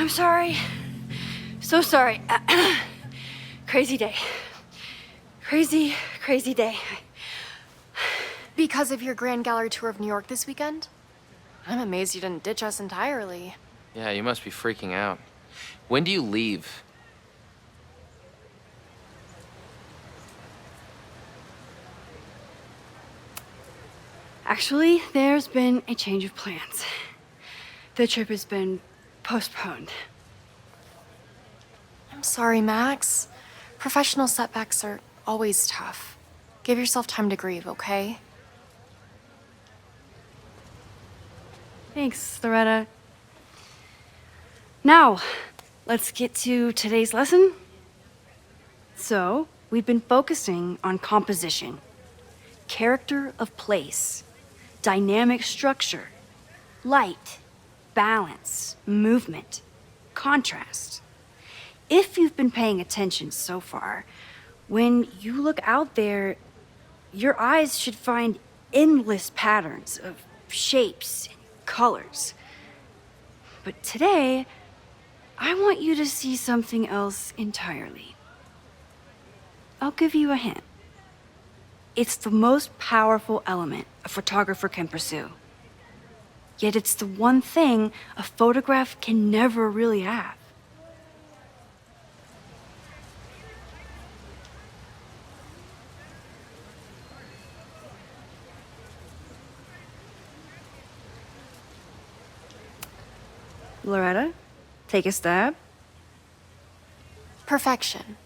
I'm sorry. So sorry. Crazy day. Crazy, crazy day. Because of your Grand Gallery tour of New York this weekend? I'm amazed you didn't ditch us entirely. Yeah, you must be freaking out. When do you leave? Actually, there's been a change of plans. The trip has been postponed. I'm sorry, Max. Professional setbacks are always tough. Give yourself time to grieve, okay? Thanks, Loretta. Now, let's get to today's lesson. So, we've been focusing on composition, character of place, dynamic structure, light, balance, movement, contrast. If you've been paying attention so far, when you look out there, your eyes should find endless patterns of shapes and colors. But today, I want you to see something else entirely. I'll give you a hint. It's the most powerful element a photographer can pursue. Yet it's the one thing a photograph can never really have. Loretta, take a stab. Perfection.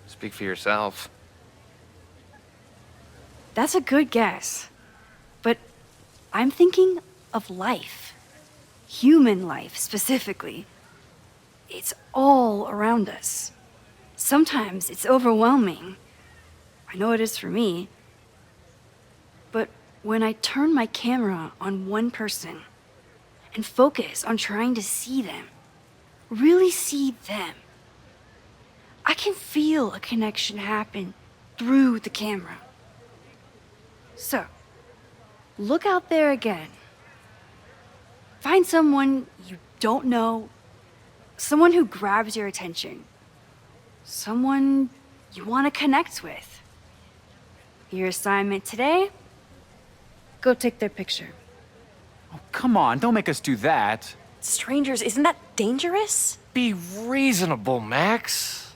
Speak for yourself. That's a good guess. But I'm thinking of life. Human life, specifically. It's all around us. Sometimes it's overwhelming. I know it is for me. But when I turn my camera on one person and focus on trying to see them, really see them, I can feel a connection happen through the camera. So, look out there again. Find someone you don't know, someone who grabs your attention, someone you want to connect with. Your assignment today? Go take their picture. Oh, come on, don't make us do that. Strangers, isn't that dangerous? Be reasonable, Max.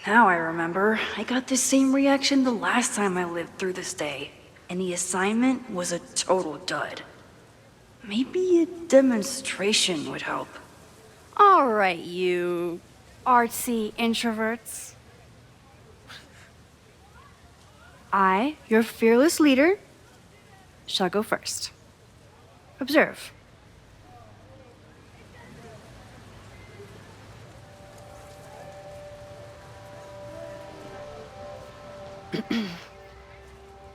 Now I remember, I got the same reaction the last time I lived through this day, and the assignment was a total dud. Maybe a demonstration would help. All right, you artsy introverts. I, your fearless leader, shall go first. Observe.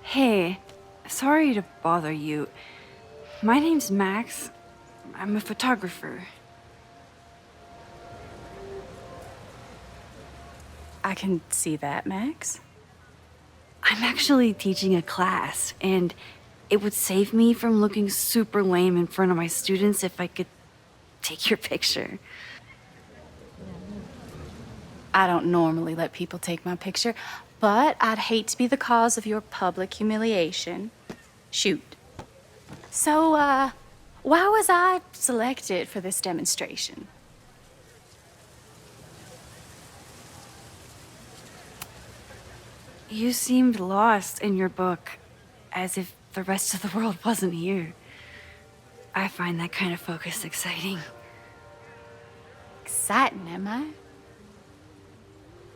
Hey, sorry to bother you. My name's Max. I'm a photographer. I can see that, Max. I'm actually teaching a class, and it would save me from looking super lame in front of my students if I could take your picture. I don't normally let people take my picture, but I'd hate to be the cause of your public humiliation. Shoot. So, why was I selected for this demonstration? You seemed lost in your book, as if the rest of the world wasn't here. I find that kind of focus exciting. Exciting, am I?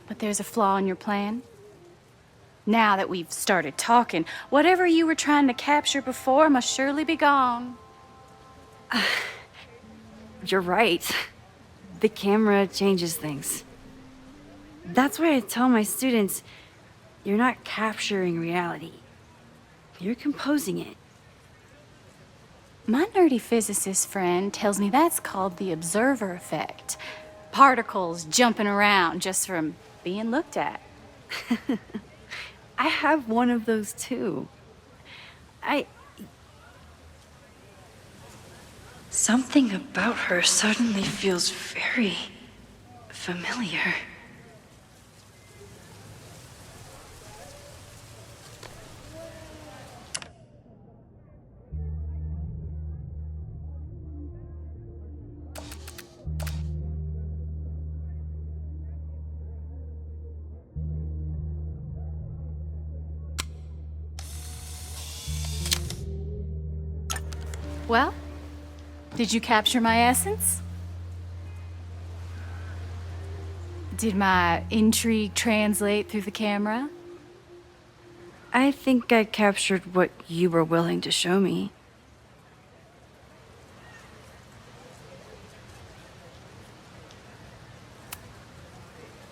But there's a flaw in your plan. Now that we've started talking, whatever you were trying to capture before must surely be gone. You're right. The camera changes things. That's why I tell my students, you're not capturing reality. You're composing it. My nerdy physicist friend tells me that's called the observer effect. Particles jumping around just from being looked at. I have one of those too. Something about her suddenly feels very familiar. Well, did you capture my essence? Did my intrigue translate through the camera? I think I captured what you were willing to show me.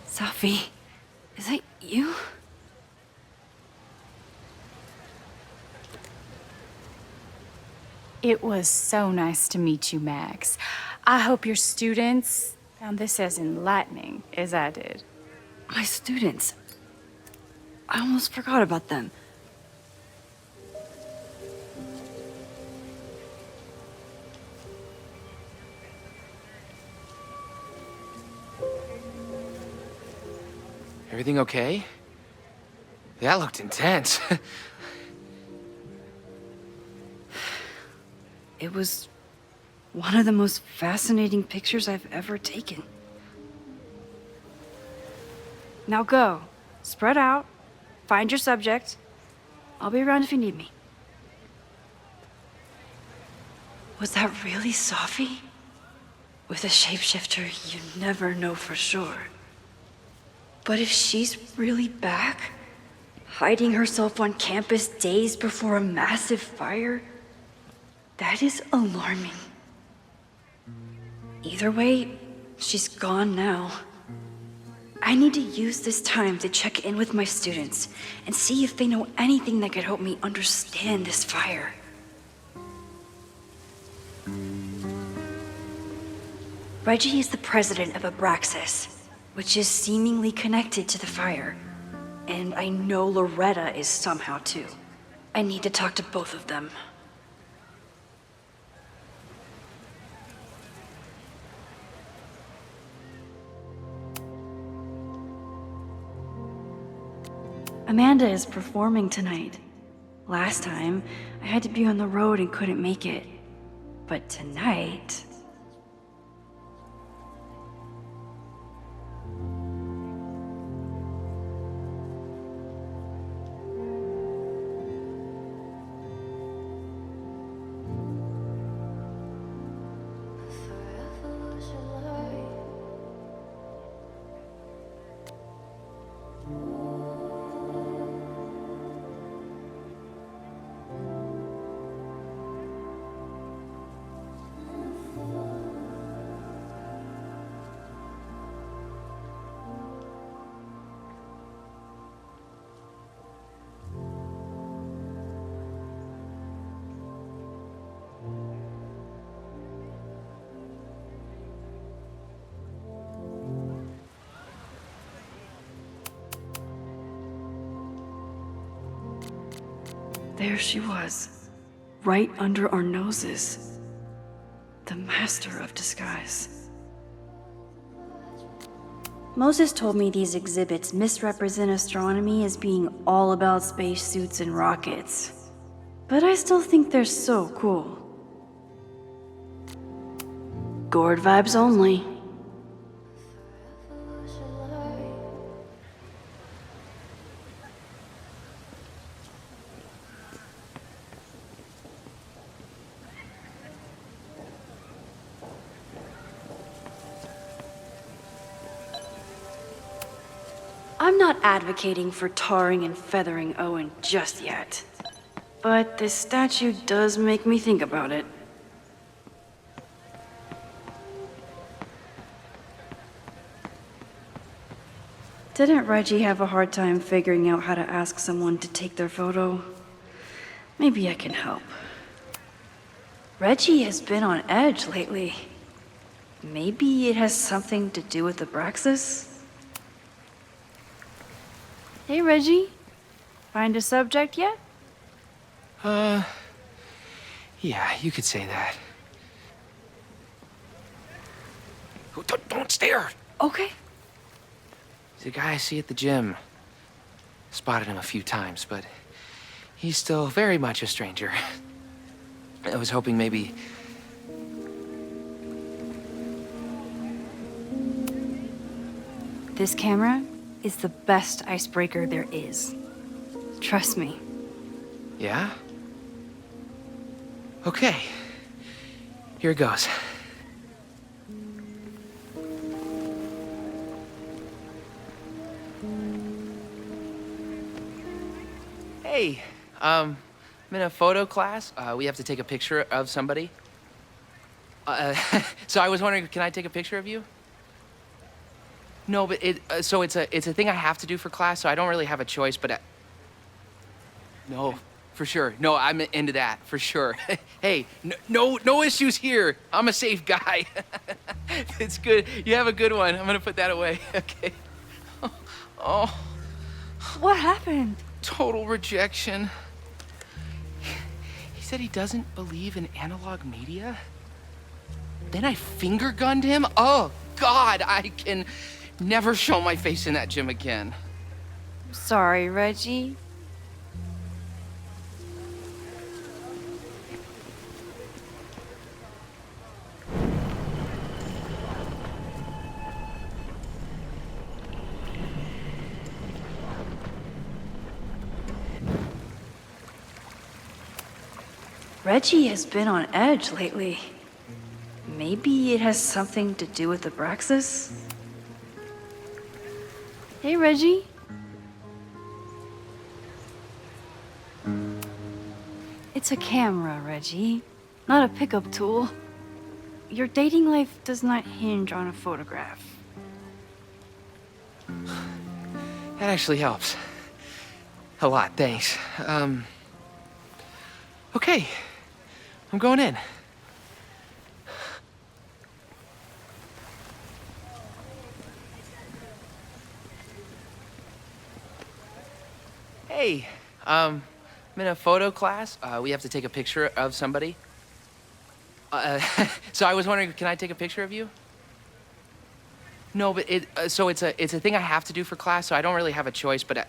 Sophie, is that you? It was so nice to meet you, Max. I hope your students found this as enlightening as I did. My students. I almost forgot about them. Everything okay? That looked intense. It was one of the most fascinating pictures I've ever taken. Now go. Spread out. Find your subject. I'll be around if you need me. Was that really Sophie? With a shapeshifter, you never know for sure. But if she's really back, hiding herself on campus days before a massive fire, that is alarming. Either way, she's gone now. I need to use this time to check in with my students and see if they know anything that could help me understand this fire. Reggie is the president of Abraxas, which is seemingly connected to the fire. And I know Loretta is somehow too. I need to talk to both of them. Amanda is performing tonight. Last time, I had to be on the road and couldn't make it. But tonight... There she was, right under our noses. The master of disguise. Moses told me these exhibits misrepresent astronomy as being all about spacesuits and rockets. But I still think they're so cool. Gourd vibes only. I'm not advocating for tarring and feathering Owen just yet. But this statue does make me think about it. Didn't Reggie have a hard time figuring out how to ask someone to take their photo? Maybe I can help. Reggie has been on edge lately. Maybe it has something to do with Abraxas? Hey, Reggie. Find a subject yet? Yeah, you could say that. Don't stare. Okay. He's a guy I see at the gym. Spotted him a few times, but he's still very much a stranger. I was hoping maybe... This camera is the best icebreaker there is. Trust me. Yeah? Okay. Here it goes. Hey, I'm in a photo class. We have to take a picture of somebody. So I was wondering, can I take a picture of you? No, but it's a thing I have to do for class, so I don't really have a choice, but no, for sure. No, I'm into that, for sure. Hey, no issues here. I'm a safe guy. It's good. You have a good one. I'm gonna put that away. Okay. Oh, What happened? total rejection. He said he doesn't believe in analog media. Then I finger gunned him. Oh, God, I can never show my face in that gym again. Sorry, Reggie. Reggie has been on edge lately. Maybe it has something to do with Abraxas? Hey, Reggie. It's a camera, Reggie, not a pickup tool. Your dating life does not hinge on a photograph. That actually helps. A lot, thanks. Okay. I'm going in. Hey, I'm in a photo class. We have to take a picture of somebody. So I was wondering, can I take a picture of you? No, but it's a thing I have to do for class, so I don't really have a choice, but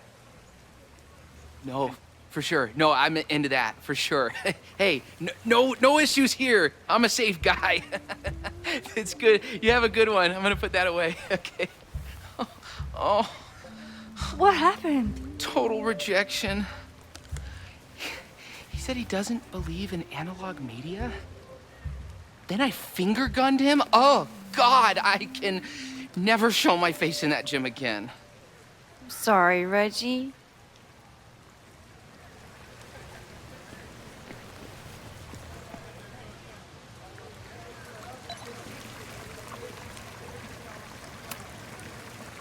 no, for sure. No, I'm into that, for sure. Hey, no issues here. I'm a safe guy. It's good. You have a good one. I'm gonna put that away. Okay. Oh, What happened? total rejection. He said he doesn't believe in analog media. Then I finger gunned him. Oh, God, I can never show my face in that gym again. Sorry, Reggie.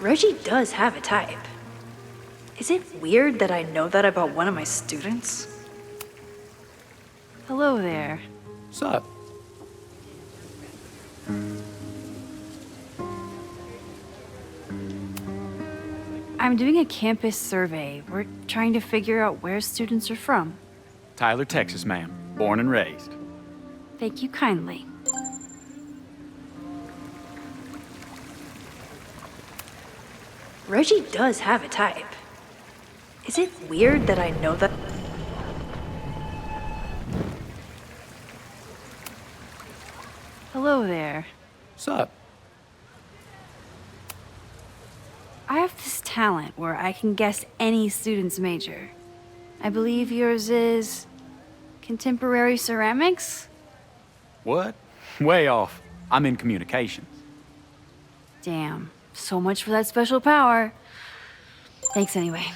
Reggie does have a type. Is it weird that I know that about one of my students? Hello there. Sup? I'm doing a campus survey. We're trying to figure out where students are from. Tyler, Texas, ma'am. Born and raised. Thank you kindly. Reggie does have a type. Is it weird that I know that? Hello there. Sup? I have this talent where I can guess any student's major. I believe yours is contemporary ceramics? What? Way off. I'm in communications. Damn, so much for that special power. Thanks anyway.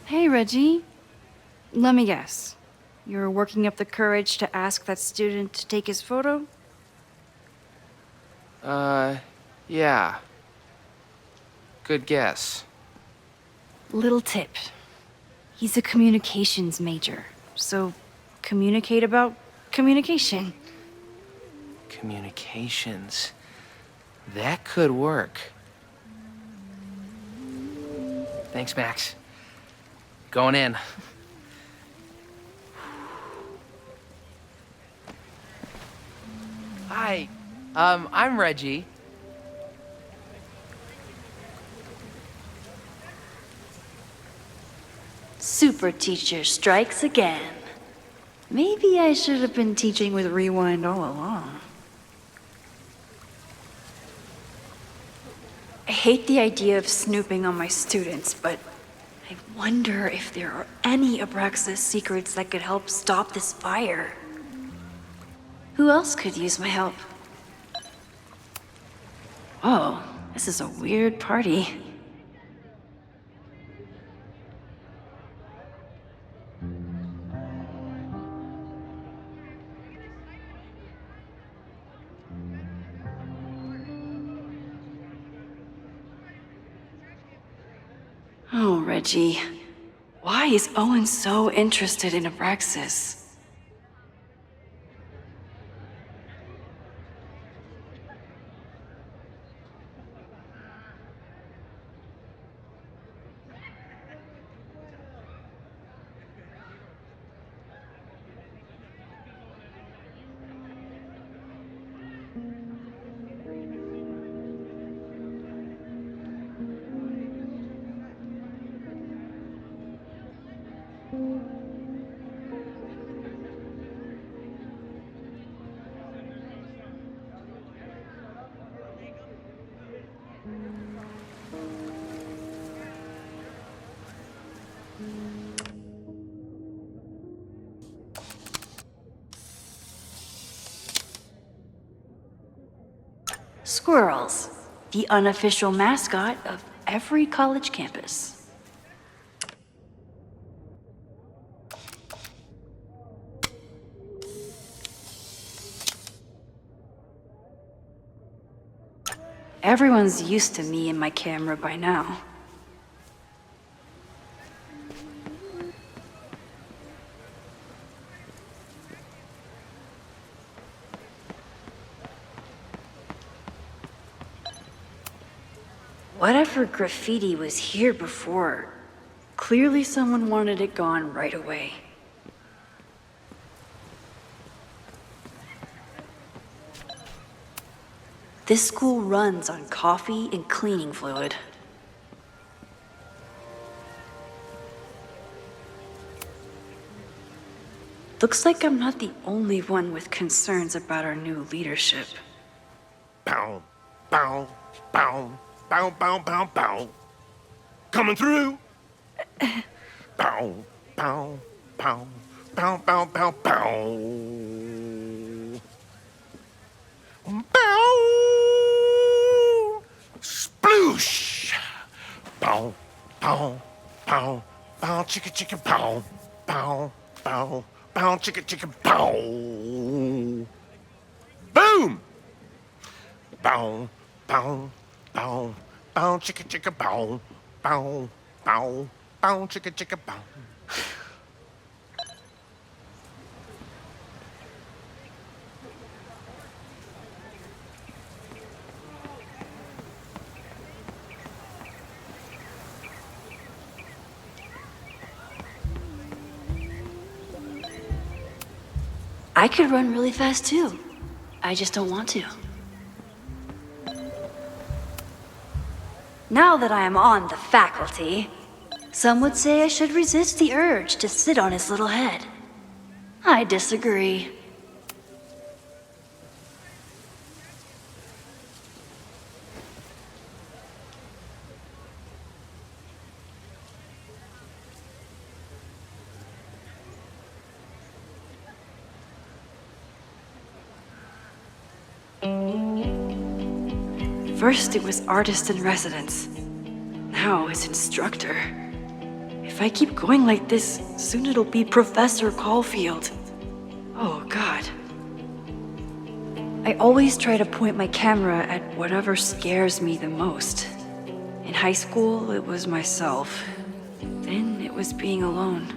Hey, Reggie. Let me guess. You're working up the courage to ask that student to take his photo? Yeah. Good guess. Little tip. He's a communications major, so communicate about communication. Communications. That could work. Thanks, Max. Going in. Hi. I'm Reggie. Super teacher strikes again. Maybe I should have been teaching with Rewind all along. I hate the idea of snooping on my students, but I wonder if there are any Abraxas secrets that could help stop this fire. Who else could use my help? Whoa, this is a weird party. Oh, Reggie. Why is Owen so interested in Abraxas? Squirrels, the unofficial mascot of every college campus. Everyone's used to me and my camera by now. Whatever graffiti was here before, clearly someone wanted it gone right away. This school runs on coffee and cleaning fluid. Looks like I'm not the only one with concerns about our new leadership. Bow, bow, bow, bow, bow, bow, bow. Coming through. Bow, bow, bow, bow, bow, bow, bow. Bow. Sploosh. Bow, bow, bow, bow, chicka, chicka, bow, bow, bow, bow, chicka, chicka, bow. Boom. Bow, bow, bow, bow, chicka, chicka, bow, bow, bow, bow, chicka, chicka, bow. I could run really fast too. I just don't want to. Now that I am on the faculty, some would say I should resist the urge to sit on his little head. I disagree. First it was artist in residence. Now it's instructor. If I keep going like this, soon it'll be Professor Caulfield. Oh, God. I always try to point my camera at whatever scares me the most. In high school, it was myself. Then it was being alone.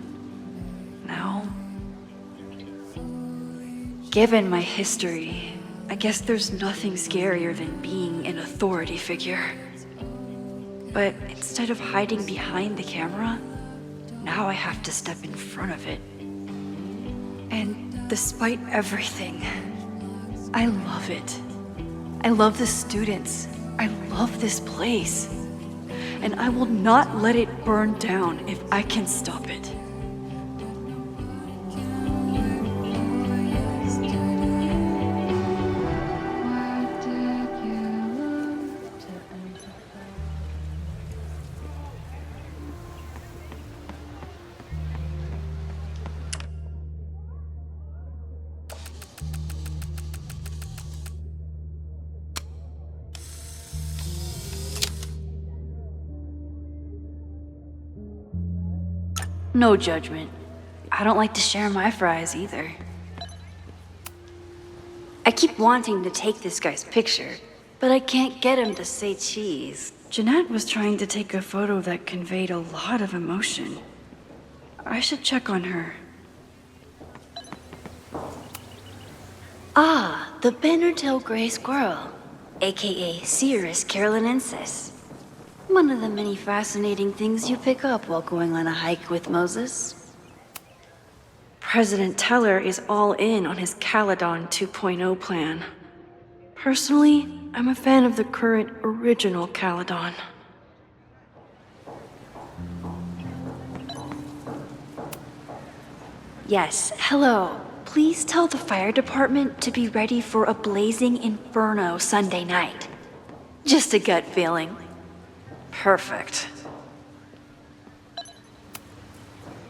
Now, Given my history, I guess there's nothing scarier than being an authority figure. But instead of hiding behind the camera, now I have to step in front of it. And despite everything, I love it. I love the students. I love this place. And I will not let it burn down if I can stop it. No judgment. I don't like to share my fries either. I keep wanting to take this guy's picture, but I can't get him to say cheese. Jeanette was trying to take a photo that conveyed a lot of emotion. I should check on her. Ah, the banner-tailed gray squirrel, aka Cirrus carolinensis. One of the many fascinating things you pick up while going on a hike with Moses. President Teller is all in on his Caledon 2.0 plan. Personally, I'm a fan of the current original Caledon. Yes, hello. Please tell the fire department to be ready for a blazing inferno Sunday night. Just a gut feeling. Perfect.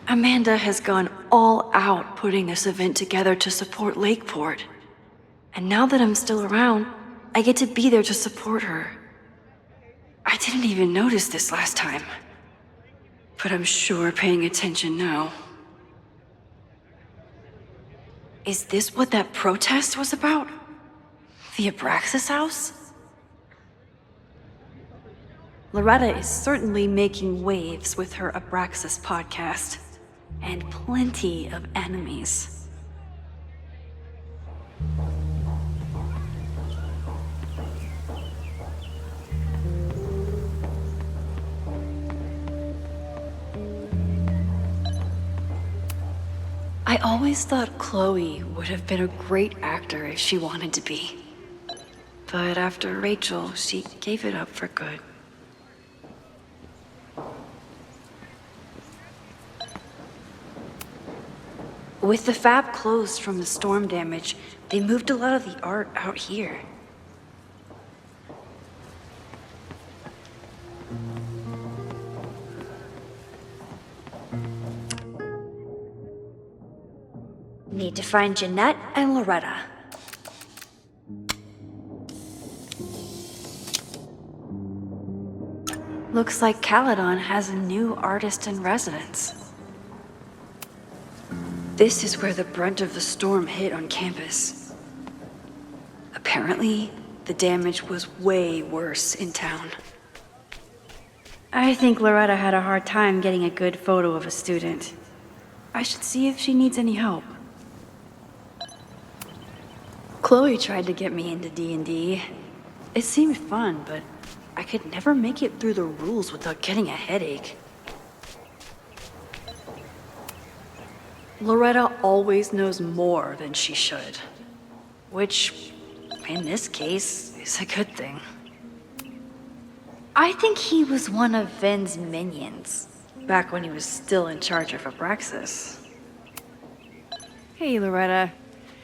Amanda has gone all out putting this event together to support Lakeport. And now that I'm still around, I get to be there to support her. I didn't even notice this last time. But I'm sure paying attention now. Is this what that protest was about? The Abraxas house? Loretta is certainly making waves with her Abraxas podcast. And plenty of enemies. I always thought Chloe would have been a great actor if she wanted to be. But after Rachel, she gave it up for good. With the fab closed from the storm damage, they moved a lot of the art out here. Need to find Jeanette and Loretta. Looks like Caledon has a new artist in residence. This is where the brunt of the storm hit on campus. Apparently, the damage was way worse in town. I think Loretta had a hard time getting a good photo of a student. I should see if she needs any help. Chloe tried to get me into D&D. It seemed fun, but I could never make it through the rules without getting a headache. Loretta always knows more than she should. Which, in this case, is a good thing. I think he was one of Ven's minions, back when he was still in charge of Abraxas. Hey, Loretta.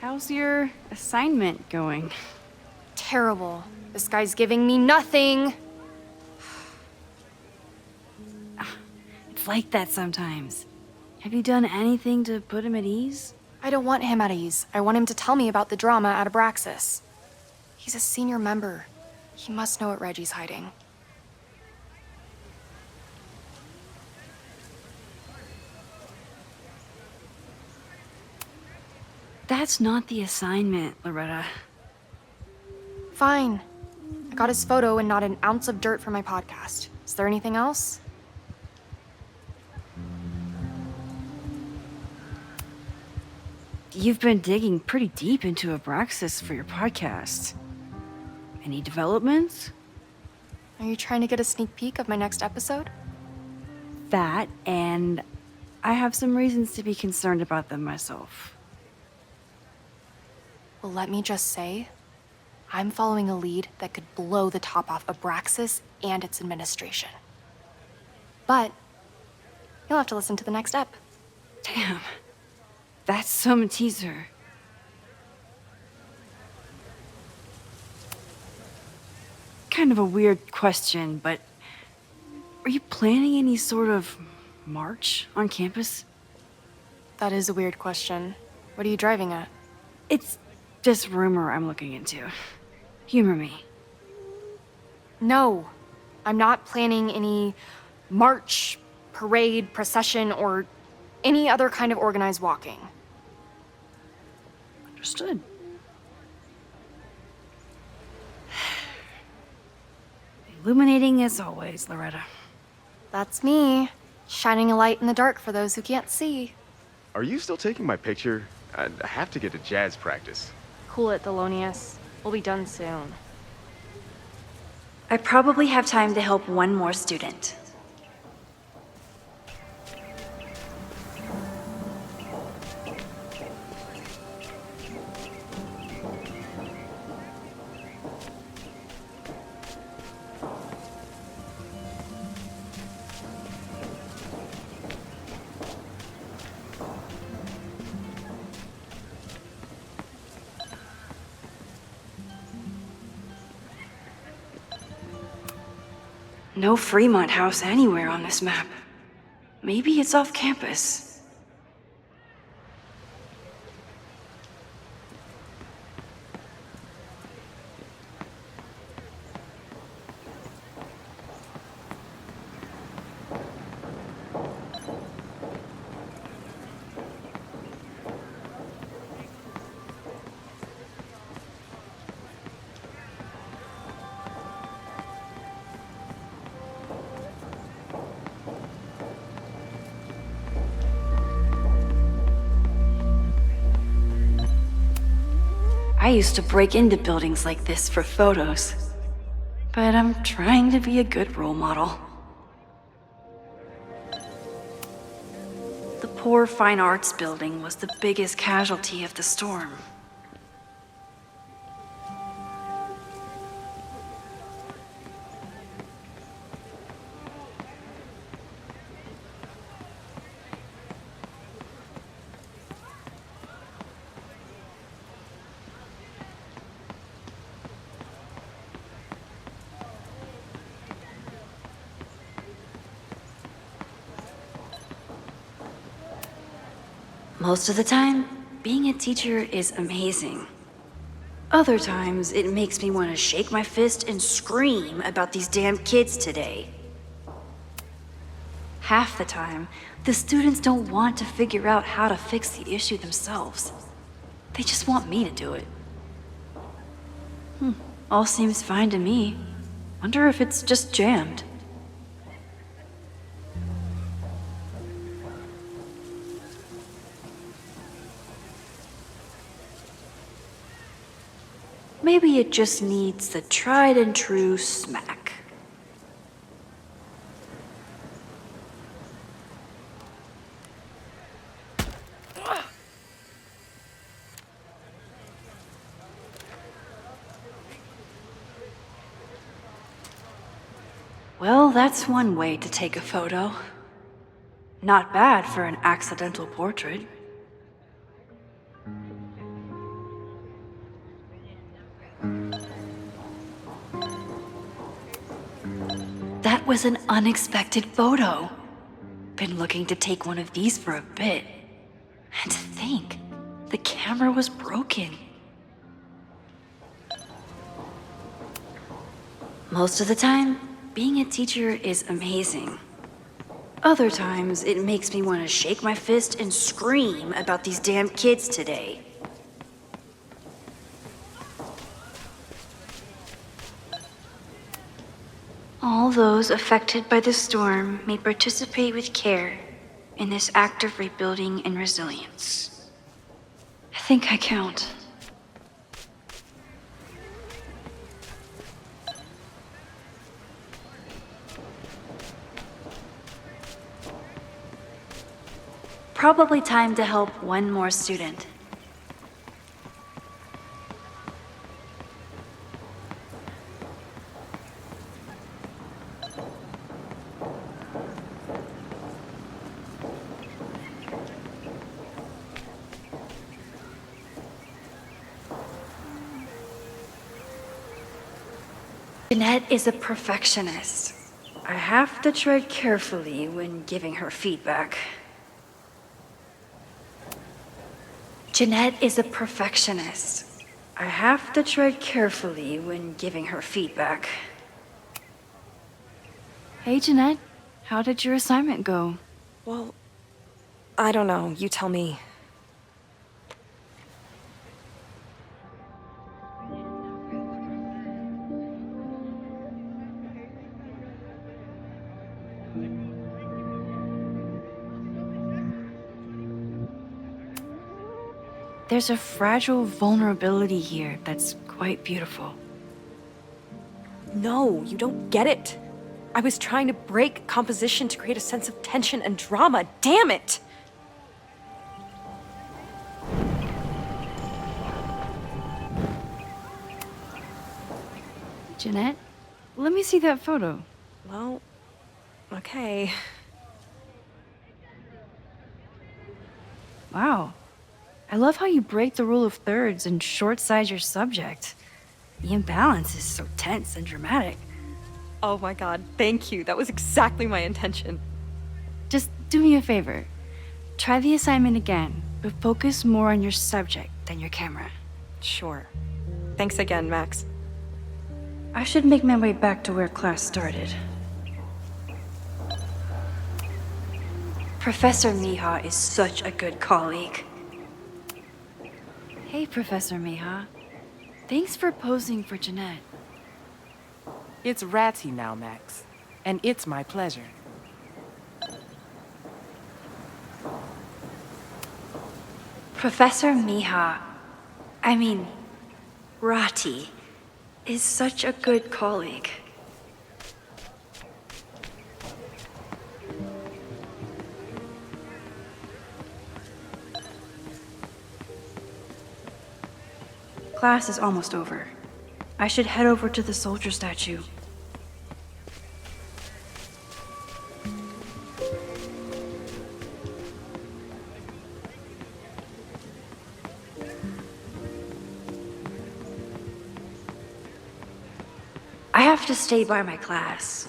How's your assignment going? Terrible. This guy's giving me nothing. It's like that sometimes. Have you done anything to put him at ease? I don't want him at ease. I want him to tell me about the drama at Abraxas. He's a senior member. He must know what Reggie's hiding. That's not the assignment, Loretta. Fine. I got his photo and not an ounce of dirt for my podcast. Is there anything else? you've been digging pretty deep into Abraxas for your podcast. Any developments? Are you trying to get a sneak peek of my next episode? That, and I have some reasons to be concerned about them myself. Well, let me just say, I'm following a lead that could blow the top off Abraxas and its administration. But you'll have to listen to the next ep. Damn. That's some teaser. Kind of a weird question, but are you planning any sort of march on campus? That is a weird question. What are you driving at? It's just rumor I'm looking into. Humor me. No, I'm not planning any march, parade, procession, or any other kind of organized walking. Understood. Illuminating as always, Loretta. That's me, shining a light in the dark for those who can't see. Are you still taking my picture? I have to get to jazz practice. Cool it, Thelonious. We'll be done soon. I probably have time to help one more student. No Fremont House anywhere on this map. Maybe it's off campus. I used to break into buildings like this for photos. But I'm trying to be a good role model. The poor fine arts building was the biggest casualty of the storm. Most of the time, being a teacher is amazing. Other times, it makes me want to shake my fist and scream about these damn kids today. Half the time, the students don't want to figure out how to fix the issue themselves. They just want me to do it. All seems fine to me. Wonder if it's just jammed. Maybe it just needs the tried and true smack. Well, that's one way to take a photo. Not bad for an accidental portrait. That was an unexpected photo. Been looking to take one of these for a bit. And to think, the camera was broken. Most of the time, being a teacher is amazing. Other times, it makes me want to shake my fist and scream about these damn kids today. All those affected by the storm may participate with care in this act of rebuilding and resilience. I think I count. Probably time to help one more student. Jeanette is a perfectionist. I have to tread carefully when giving her feedback. Jeanette is a perfectionist. I have to tread carefully when giving her feedback. Hey, Jeanette. How did your assignment go? Well, I don't know. You tell me. There's a fragile vulnerability here that's quite beautiful. No, you don't get it. I was trying to break composition to create a sense of tension and drama. Damn it! Jeanette, let me see that photo. Well, okay. Wow. I love how you break the rule of thirds and short-size your subject. The imbalance is so tense and dramatic. Oh my god, thank you. That was exactly my intention. Just do me a favor. Try the assignment again, but focus more on your subject than your camera. Sure. Thanks again, Max. I should make my way back to where class started. Professor Mija is such a good colleague. Hey, Professor Mija. Thanks for posing for Jeanette. It's Ratty now, Max. And it's my pleasure. Professor Mija, I mean, Ratty, is such a good colleague. Class is almost over. I should head over to the soldier statue. I have to stay by my class.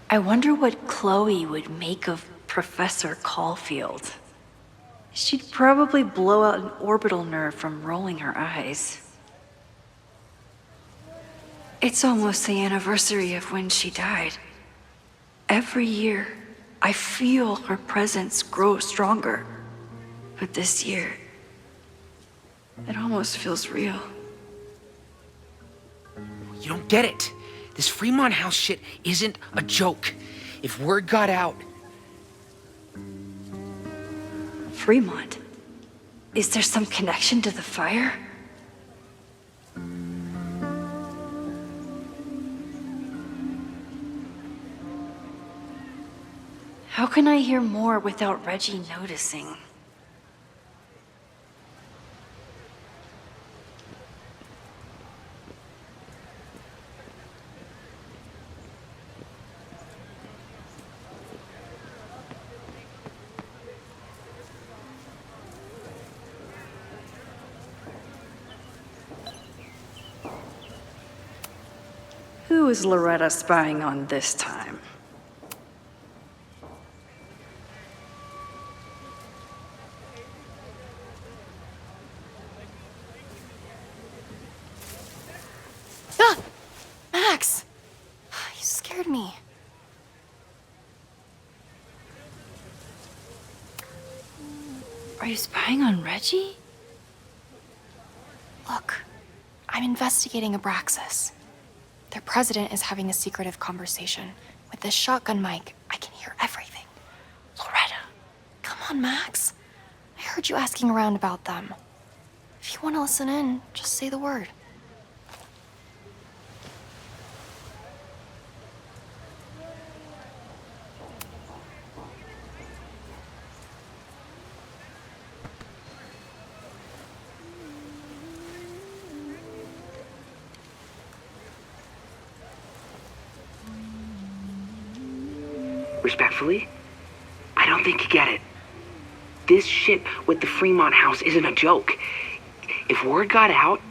I wonder what Chloe would make of Professor Caulfield. She'd probably blow out an orbital nerve from rolling her eyes. It's almost the anniversary of when she died. Every year, I feel her presence grow stronger. But this year, it almost feels real. You don't get it. This Fremont House shit isn't a joke. If word got out... Fremont? Is there some connection to the fire? How can I hear more without Reggie noticing? Who is Loretta spying on this time? Ah! Max! You scared me. Are you spying on Reggie? I'm investigating Abraxas. Their president is having a secretive conversation. With this shotgun mic, I can hear everything. Loretta, come on, Max. I heard you asking around about them. If you want to listen in, just say the word. Respectfully, I don't think you get it. This shit with the Fremont house isn't a joke. If word got out,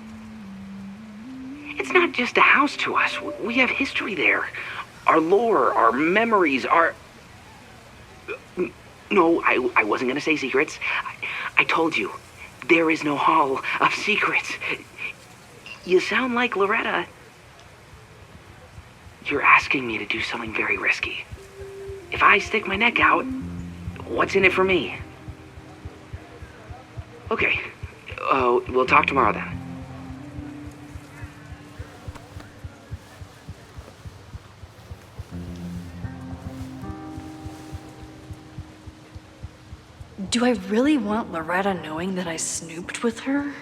it's not just a house to us. We have history there. Our lore, our memories, our... No, I wasn't gonna say secrets. I told you, there is no hall of secrets. You sound like Loretta. You're asking me to do something very risky. If I stick my neck out, what's in it for me? Okay, we'll talk tomorrow then. Do I really want Loretta knowing that I snooped with her?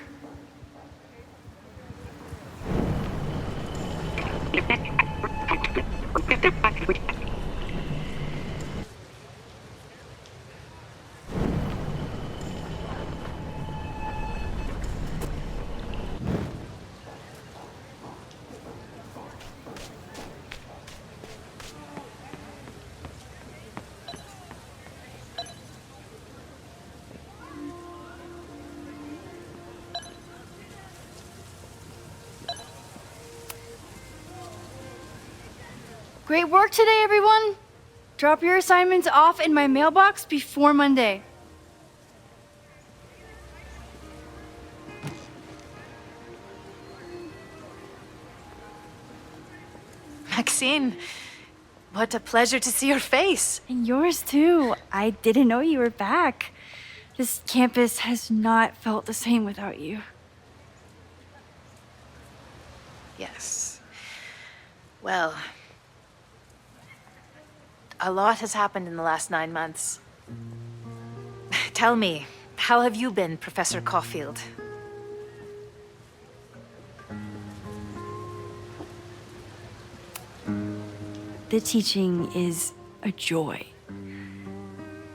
Great work today, everyone! Drop your assignments off in my mailbox before Monday. Maxine, what a pleasure to see your face. And yours too. I didn't know you were back. This campus has not felt the same without you. Yes. Well, a lot has happened in the last 9 months. Tell me, how have you been, Professor Caulfield? The teaching is a joy.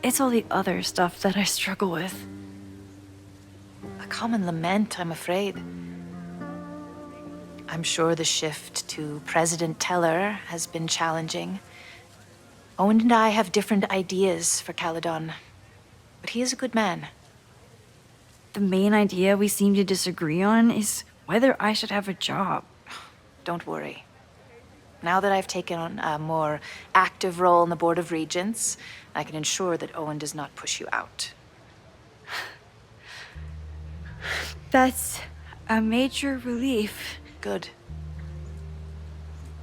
It's all the other stuff that I struggle with. A common lament, I'm afraid. I'm sure the shift to President Teller has been challenging. Owen and I have different ideas for Caledon, but he is a good man. The main idea we seem to disagree on is whether I should have a job. Don't worry. Now that I've taken on a more active role in the Board of Regents, I can ensure that Owen does not push you out. That's a major relief. Good.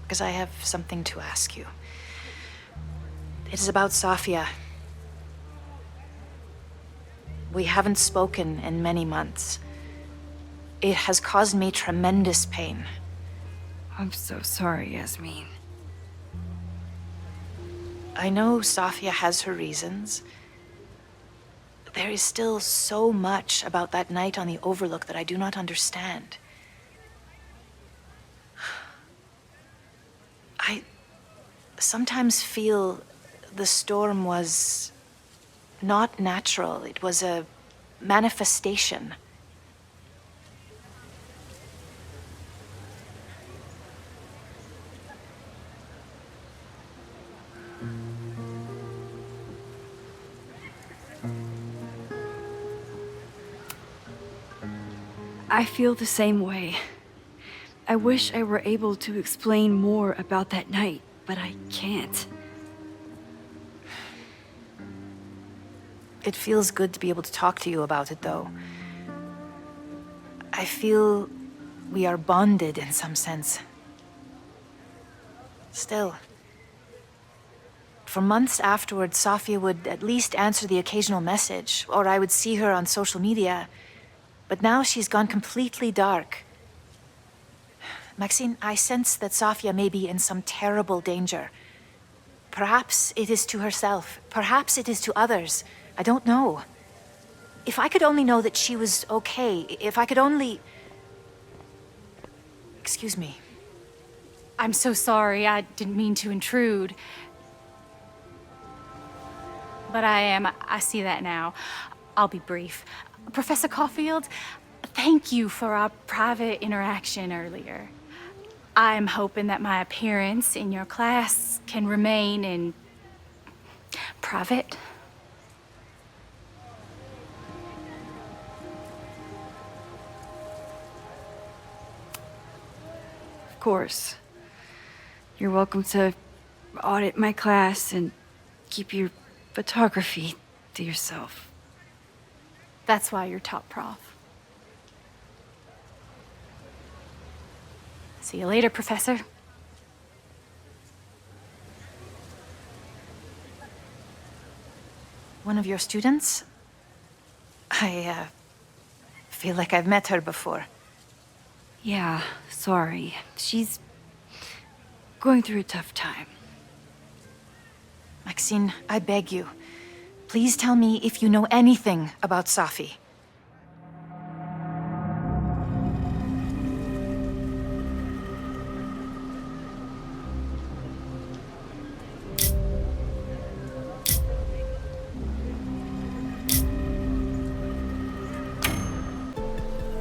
Because I have something to ask you. It is about Safia. We haven't spoken in many months. It has caused me tremendous pain. I'm so sorry, Yasmin. I know Safia has her reasons. There is still so much about that night on the Overlook that I do not understand. I sometimes feel the storm was not natural. It was a manifestation. I feel the same way. I wish I were able to explain more about that night, but I can't. It feels good to be able to talk to you about it, though. I feel we are bonded in some sense. Still, for months afterward, Safia would at least answer the occasional message, or I would see her on social media. But now she's gone completely dark. Maxine, I sense that Sofia may be in some terrible danger. Perhaps it is to herself. Perhaps it is to others. I don't know. If I could only know that she was okay, if I could only... Excuse me. I'm so sorry. I didn't mean to intrude. But I see that now. I'll be brief. Professor Caulfield, thank you for our private interaction earlier. I'm hoping that my appearance in your class can remain in private. Of course. You're welcome to audit my class and keep your photography to yourself. That's why you're top prof. See you later, Professor. One of your students? I feel like I've met her before. Yeah, sorry. She's going through a tough time. Maxine, I beg you. Please tell me if you know anything about Safi.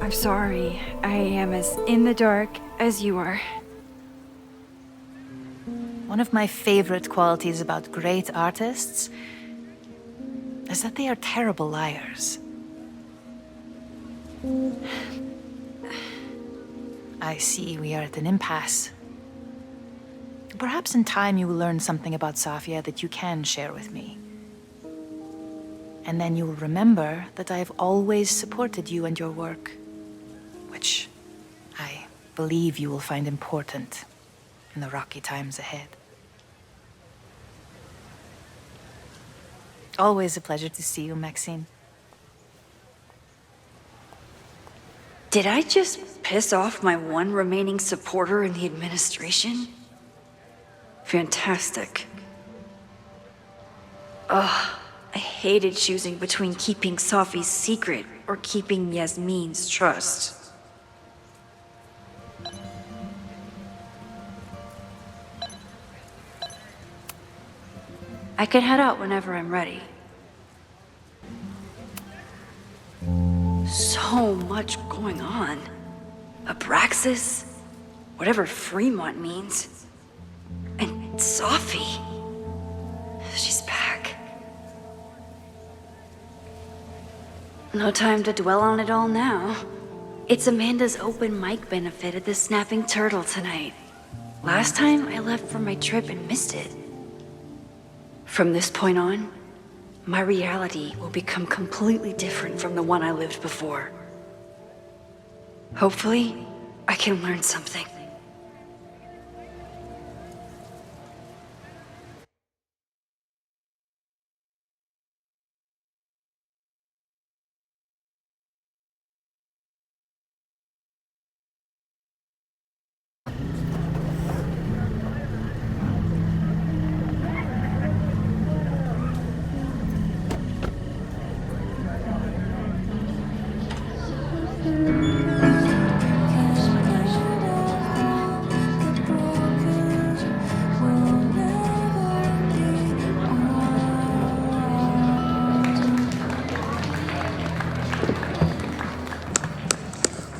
I'm sorry. I am as in the dark as you are. One of my favorite qualities about great artists is that they are terrible liars. I see we are at an impasse. Perhaps in time you will learn something about Safia that you can share with me. And then you will remember that I have always supported you and your work, which I believe you will find important in the rocky times ahead. Always a pleasure to see you, Maxine. Did I just piss off my one remaining supporter in the administration? Fantastic. Ugh, I hated choosing between keeping Safi's secret or keeping Yasmin's trust. I can head out whenever I'm ready. So much going on. Abraxas, whatever Fremont means, and Safi. She's back. No time to dwell on it all now. It's Amanda's open mic benefit at the Snapping Turtle tonight. Last time I left for my trip and missed it. From this point on, my reality will become completely different from the one I lived before. Hopefully, I can learn something.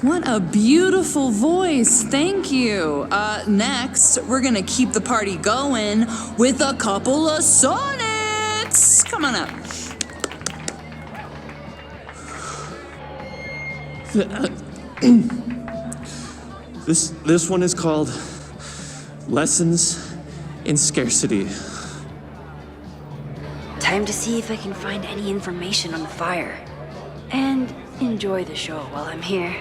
What a beautiful voice. Thank you. Next, we're gonna keep the party going with a couple of sonnets. Come on up. This one is called Lessons in Scarcity. Time to see if I can find any information on the fire. And enjoy the show while I'm here.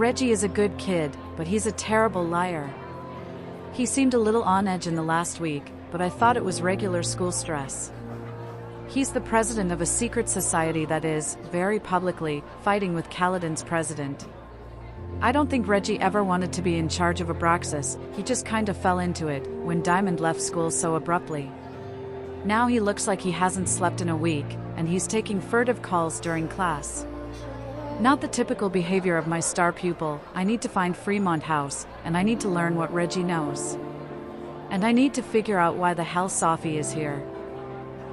Reggie is a good kid, but he's a terrible liar. He seemed a little on edge in the last week, but I thought it was regular school stress. He's the president of a secret society that is, very publicly, fighting with Caladan's president. I don't think Reggie ever wanted to be in charge of Abraxas, he just kinda fell into it when Diamond left school so abruptly. Now he looks like he hasn't slept in a week, and he's taking furtive calls during class. Not the typical behavior of my star pupil. I need to find Fremont House, and I need to learn what Reggie knows. And I need to figure out why the hell Sophie is here.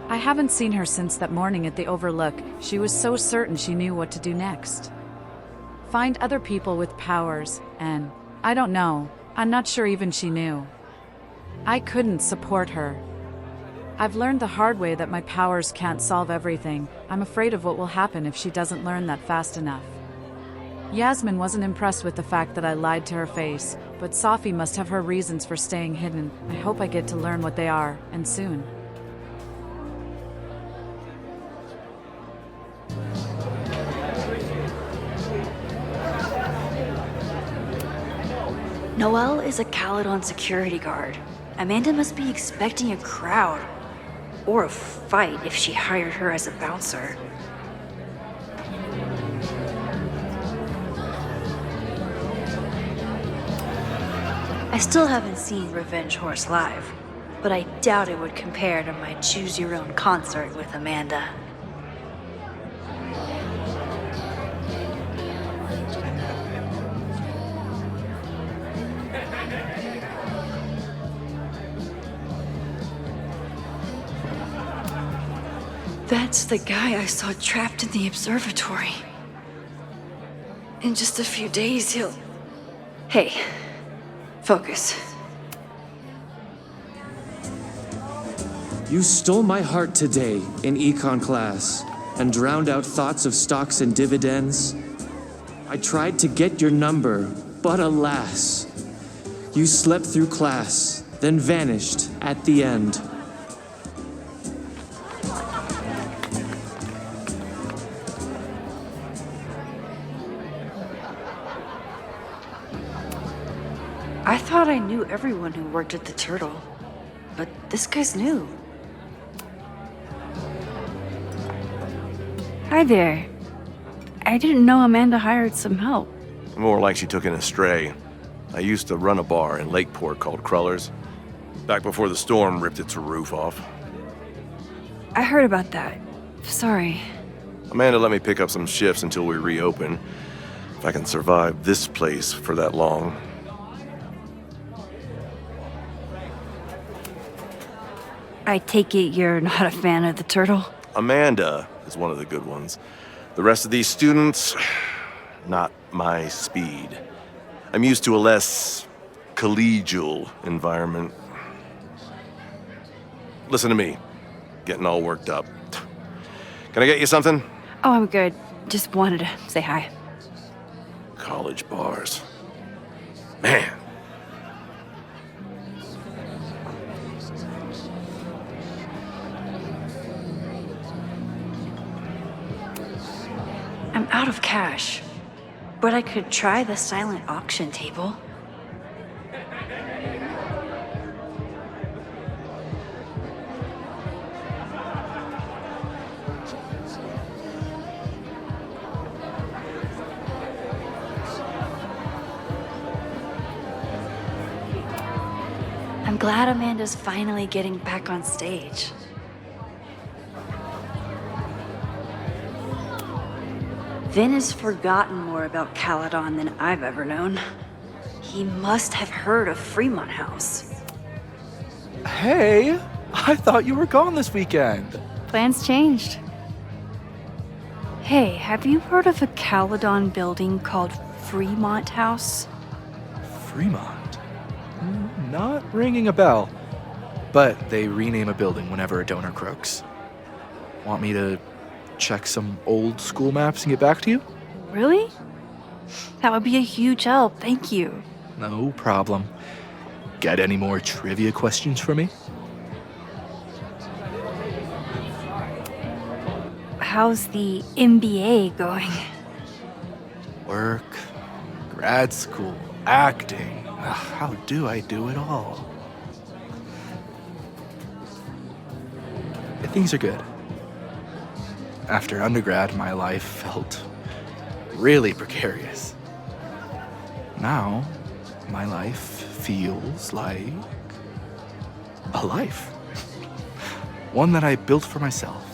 I haven't seen her since that morning at the Overlook. She was so certain she knew what to do next. Find other people with powers, and, I don't know, I'm not sure even she knew. I couldn't support her. I've learned the hard way that my powers can't solve everything. I'm afraid of what will happen if she doesn't learn that fast enough. Yasmin wasn't impressed with the fact that I lied to her face, but Sophie must have her reasons for staying hidden. I hope I get to learn what they are, and soon. Noelle is a Caladon security guard. Amanda must be expecting a crowd. Or a fight if she hired her as a bouncer. I still haven't seen Revenge Horse live, but I doubt it would compare to my Choose Your Own concert with Amanda. That's the guy I saw trapped in the observatory. In just a few days, he'll... Hey, focus. You stole my heart today in econ class and drowned out thoughts of stocks and dividends. I tried to get your number, but alas, you slept through class, then vanished at the end. I thought I knew everyone who worked at the Turtle, but this guy's new. Hi there. I didn't know Amanda hired some help. More like she took in a stray. I used to run a bar in Lakeport called Crullers, back before the storm ripped its roof off. I heard about that. Sorry. Amanda let me pick up some shifts until we reopen. If I can survive this place for that long. I take it you're not a fan of the Turtle? Amanda is one of the good ones. The rest of these students, not my speed. I'm used to a less collegial environment. Listen to me, getting all worked up. Can I get you something? Oh, I'm good. Just wanted to say hi. College bars. Man. I'm out of cash, but I could try the silent auction table. I'm glad Amanda's finally getting back on stage. Vin has forgotten more about Caladon than I've ever known. He must have heard of Fremont House. Hey, I thought you were gone this weekend. Plans changed. Hey, have you heard of a Caladon building called Fremont House? Fremont? Not ringing a bell. But they rename a building whenever a donor croaks. Want me to check some old school maps and get back to you? Really? That would be a huge help, thank you. No problem. Got any more trivia questions for me? How's the MBA going? Work, grad school, acting. Ugh, how do I do it all? Things are good. After undergrad, my life felt really precarious. Now, my life feels like a life. One that I built for myself.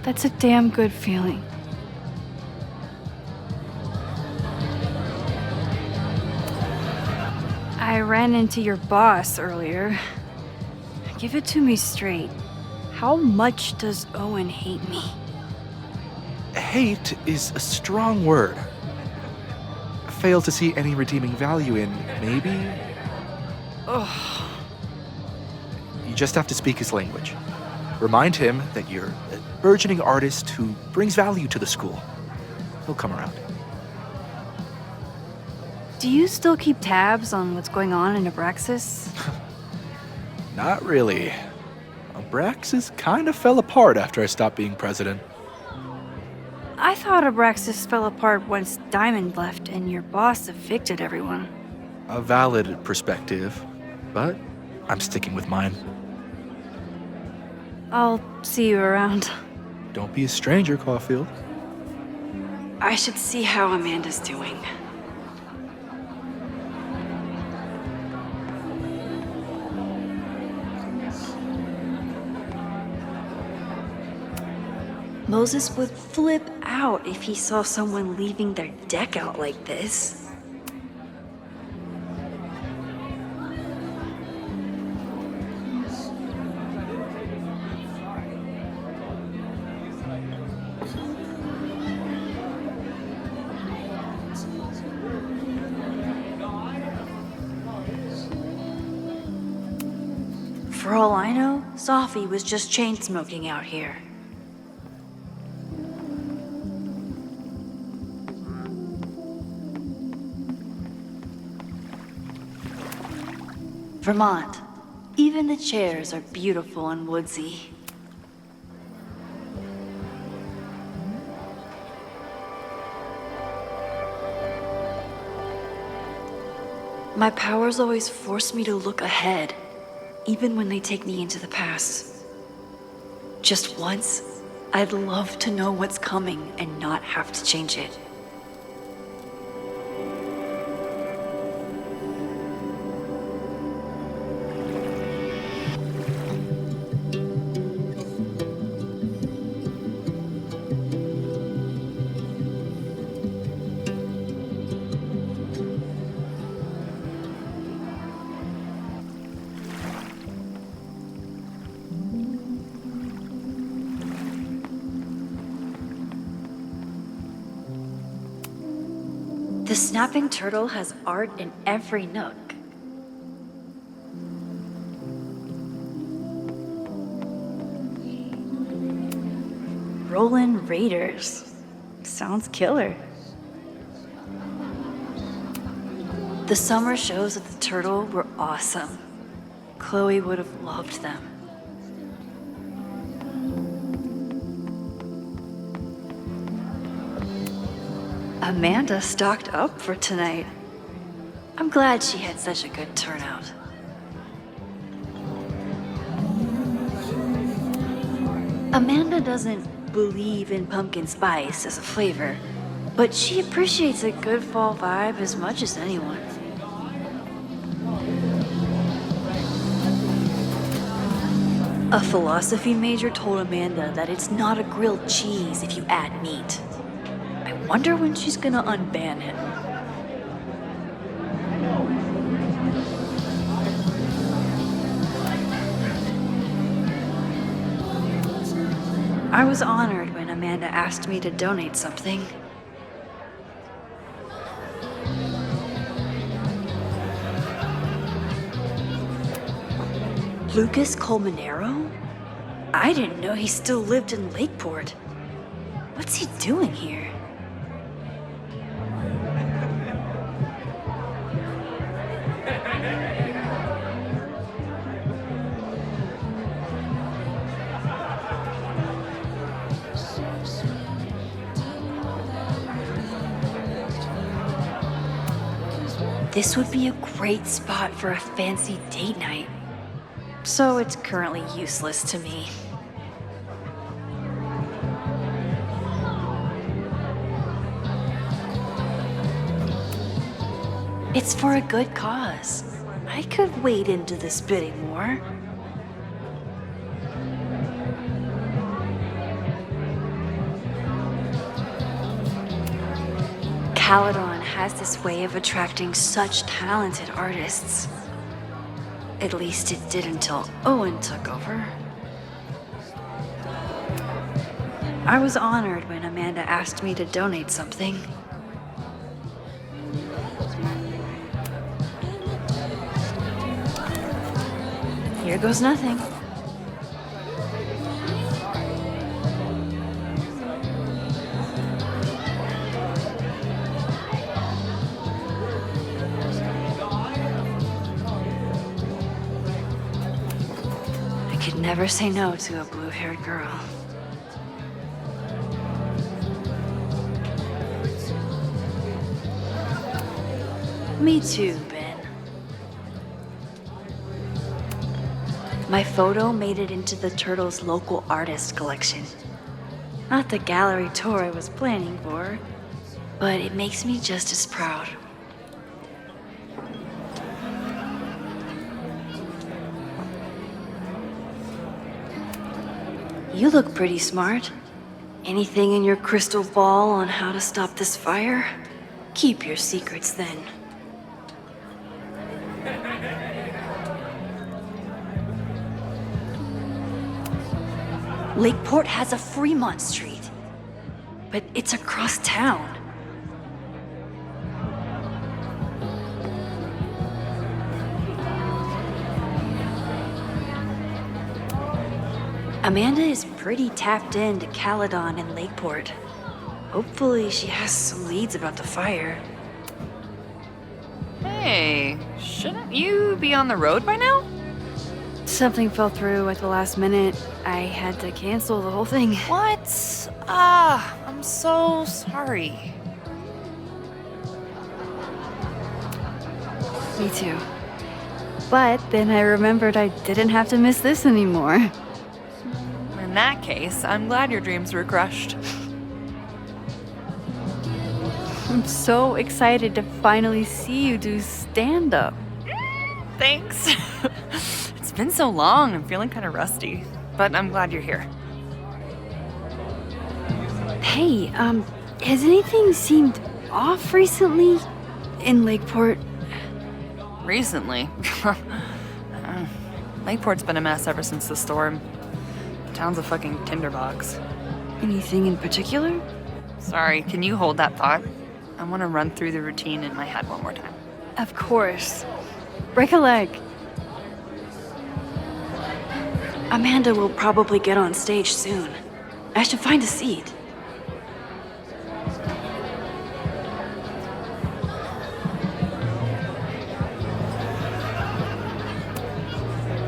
That's a damn good feeling. I ran into your boss earlier. Give it to me straight. How much does Owen hate me? Hate is a strong word. Fail to see any redeeming value in, maybe? Ugh. You just have to speak his language. Remind him that you're a burgeoning artist who brings value to the school. He'll come around. Do you still keep tabs on what's going on in Abraxas? Not really. Abraxas kind of fell apart after I stopped being president. I thought Abraxas fell apart once Diamond left and your boss evicted everyone. A valid perspective, but I'm sticking with mine. I'll see you around. Don't be a stranger, Caulfield. I should see how Amanda's doing. Moses would flip out if he saw someone leaving their deck out like this. For all I know, Safi was just chain smoking out here. Vermont. Even the chairs are beautiful and woodsy. My powers always force me to look ahead, even when they take me into the past. Just once, I'd love to know what's coming and not have to change it. The snapping turtle has art in every nook. Rollin' Raiders. Sounds killer. The summer shows of the turtle were awesome. Chloe would have loved them. Amanda stocked up for tonight. I'm glad she had such a good turnout. Amanda doesn't believe in pumpkin spice as a flavor, but she appreciates a good fall vibe as much as anyone. A philosophy major told Amanda that it's not a grilled cheese if you add meat. I wonder when she's gonna unban him. I was honored when Amanda asked me to donate something. Lucas Colmenero? I didn't know he still lived in Lakeport. What's he doing here? this would be a great spot for a fancy date night. So it's currently useless to me. It's for a good cause. I could wade into this bidding war. Caledon has this way of attracting such talented artists. At least it did until Owen took over. I was honored when Amanda asked me to donate something. Here goes nothing. I could never say no to a blue-haired girl. Me too, Ben. My photo made it into the Turtles' local artist collection. Not the gallery tour I was planning for, but it makes me just as proud. You look pretty smart. Anything in your crystal ball on how to stop this fire? Keep your secrets then. Lakeport has a Fremont Street, but it's across town. Amanda is pretty tapped into Caledon and Lakeport. Hopefully she has some leads about the fire. Hey, shouldn't you be on the road by now? Something fell through at the last minute. I had to cancel the whole thing. What? I'm so sorry. Me too. But then I remembered I didn't have to miss this anymore. In that case, I'm glad your dreams were crushed. I'm so excited to finally see you do stand-up. Thanks. It's been so long, I'm feeling kind of rusty. But I'm glad you're here. Hey, has anything seemed off recently in Lakeport? Recently? Lakeport's been a mess ever since the storm. The town's a fucking tinderbox. Anything in particular? Sorry, can you hold that thought? I want to run through the routine in my head one more time. Of course. Break a leg. Amanda will probably get on stage soon. I should find a seat.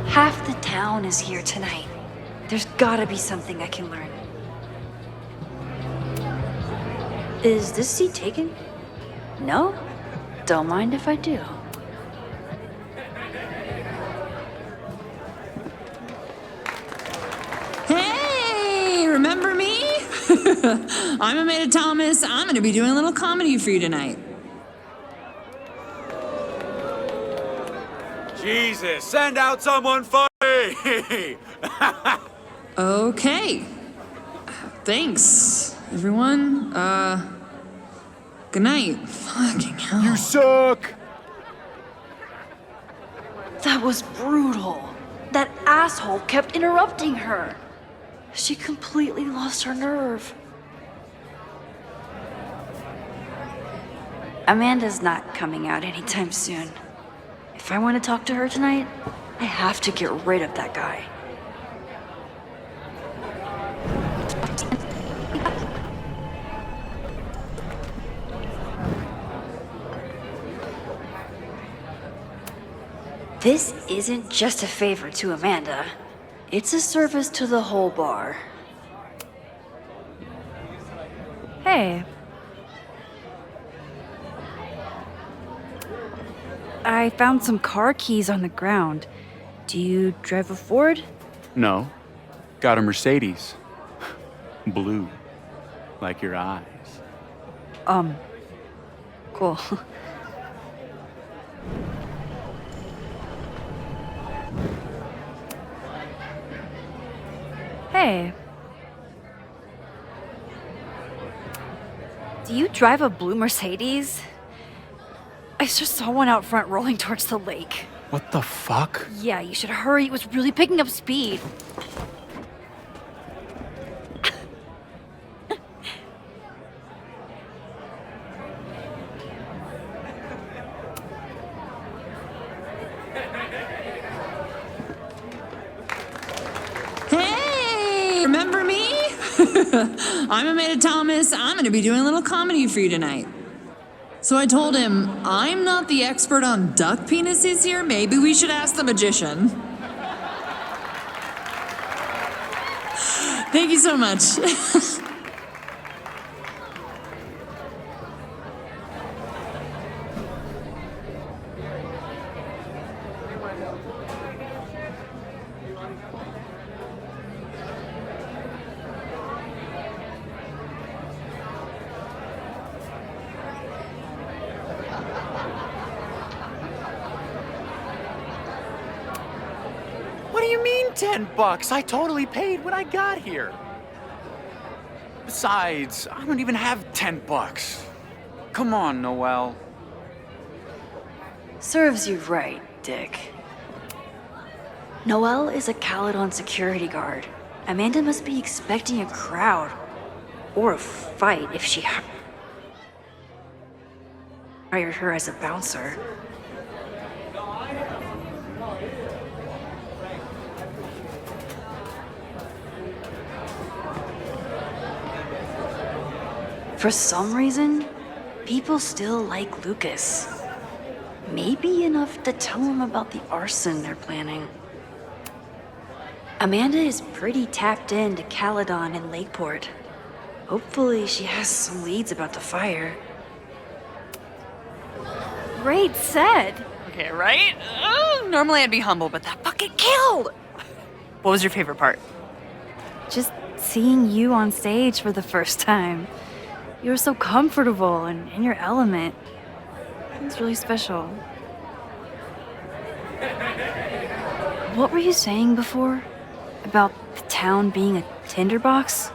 Half the town is here tonight. There's gotta be something I can learn. Is this seat taken? No? Don't mind if I do. Hey, remember me? I'm Amanda Thomas. I'm gonna be doing a little comedy for you tonight. Jesus, send out someone funny! Okay. Thanks, everyone. Good night. Fucking hell. You suck! That was brutal. That asshole kept interrupting her. She completely lost her nerve. Amanda's not coming out anytime soon. If I want to talk to her tonight, I have to get rid of that guy. This isn't just a favor to Amanda. It's a service to the whole bar. Hey. I found some car keys on the ground. Do you drive a Ford? No. Got a Mercedes. Blue. Like your eyes. Cool. Hey. Do you drive a blue Mercedes? I just saw one out front rolling towards the lake. What the fuck? Yeah, you should hurry. It was really picking up speed. Hey, remember me? I'm Amanda Thomas. I'm going to be doing a little comedy for you tonight. So I told him, I'm not the expert on duck penises here. Maybe we should ask the magician. Thank you so much. What do you mean $10? I totally paid when I got here. Besides, I don't even have $10. Come on, Noelle. Serves you right, Dick. Noelle is a Caledon security guard. Amanda must be expecting a crowd. Or a fight if she hired her as a bouncer. For some reason, people still like Lucas. Maybe enough to tell him about the arson they're planning. Amanda is pretty tapped into Caledon and Lakeport. Hopefully she has some leads about the fire. Great set! Okay, right? Normally I'd be humble, but that fucking killed! What was your favorite part? Just seeing you on stage for the first time. You were so comfortable and in your element. It's really special. What were you saying before? About the town being a tinderbox?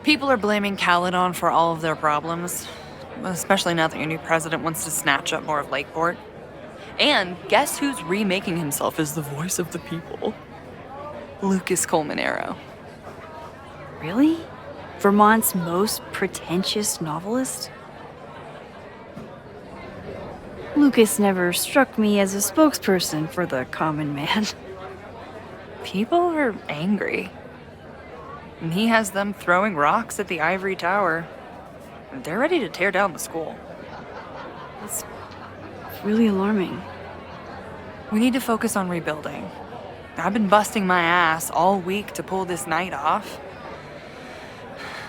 People are blaming Caledon for all of their problems, especially now that your new president wants to snatch up more of Lakeport. And guess who's remaking himself as the voice of the people? Lucas Colmenero. Really? Vermont's most pretentious novelist? Lucas never struck me as a spokesperson for the common man. People are angry. And he has them throwing rocks at the Ivory Tower. They're ready to tear down the school. It's really alarming. We need to focus on rebuilding. I've been busting my ass all week to pull this night off.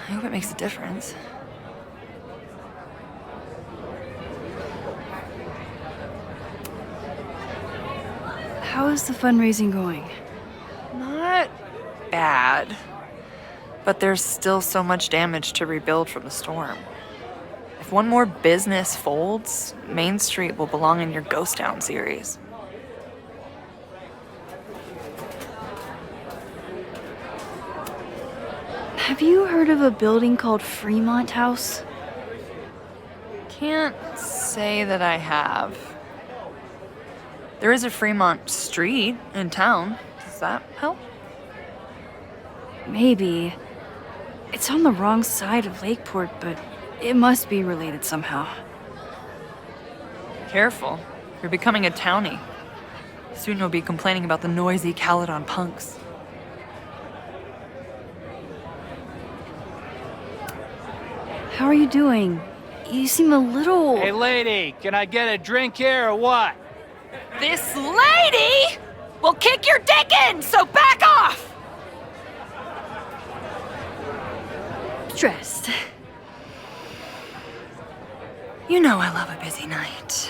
I hope it makes a difference. How is the fundraising going? Not bad. But there's still so much damage to rebuild from the storm. If one more business folds, Main Street will belong in your Ghost Town series. Have you heard of a building called Fremont House? Can't say that I have. There is a Fremont Street in town. Does that help? Maybe. It's on the wrong side of Lakeport, but it must be related somehow. Careful. You're becoming a townie. Soon you'll be complaining about the noisy Caledon punks. How are you doing? You seem a little... Hey, lady, can I get a drink here or what? This lady will kick your dick in, so back off! Stressed. You know I love a busy night.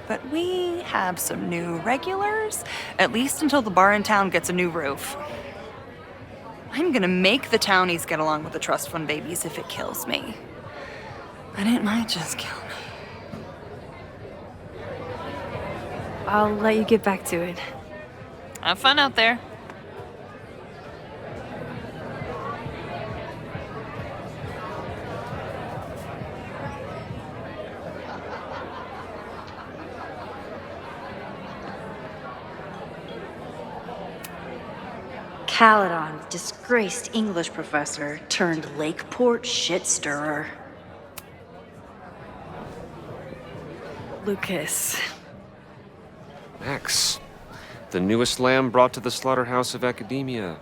But we have some new regulars, at least until the bar in town gets a new roof. I'm gonna make the townies get along with the trust fund babies if it kills me. But it might just kill me. I'll let you get back to it. Have fun out there. Caledon, disgraced English professor turned Lakeport shit stirrer. Lucas. Max, the newest lamb brought to the slaughterhouse of academia.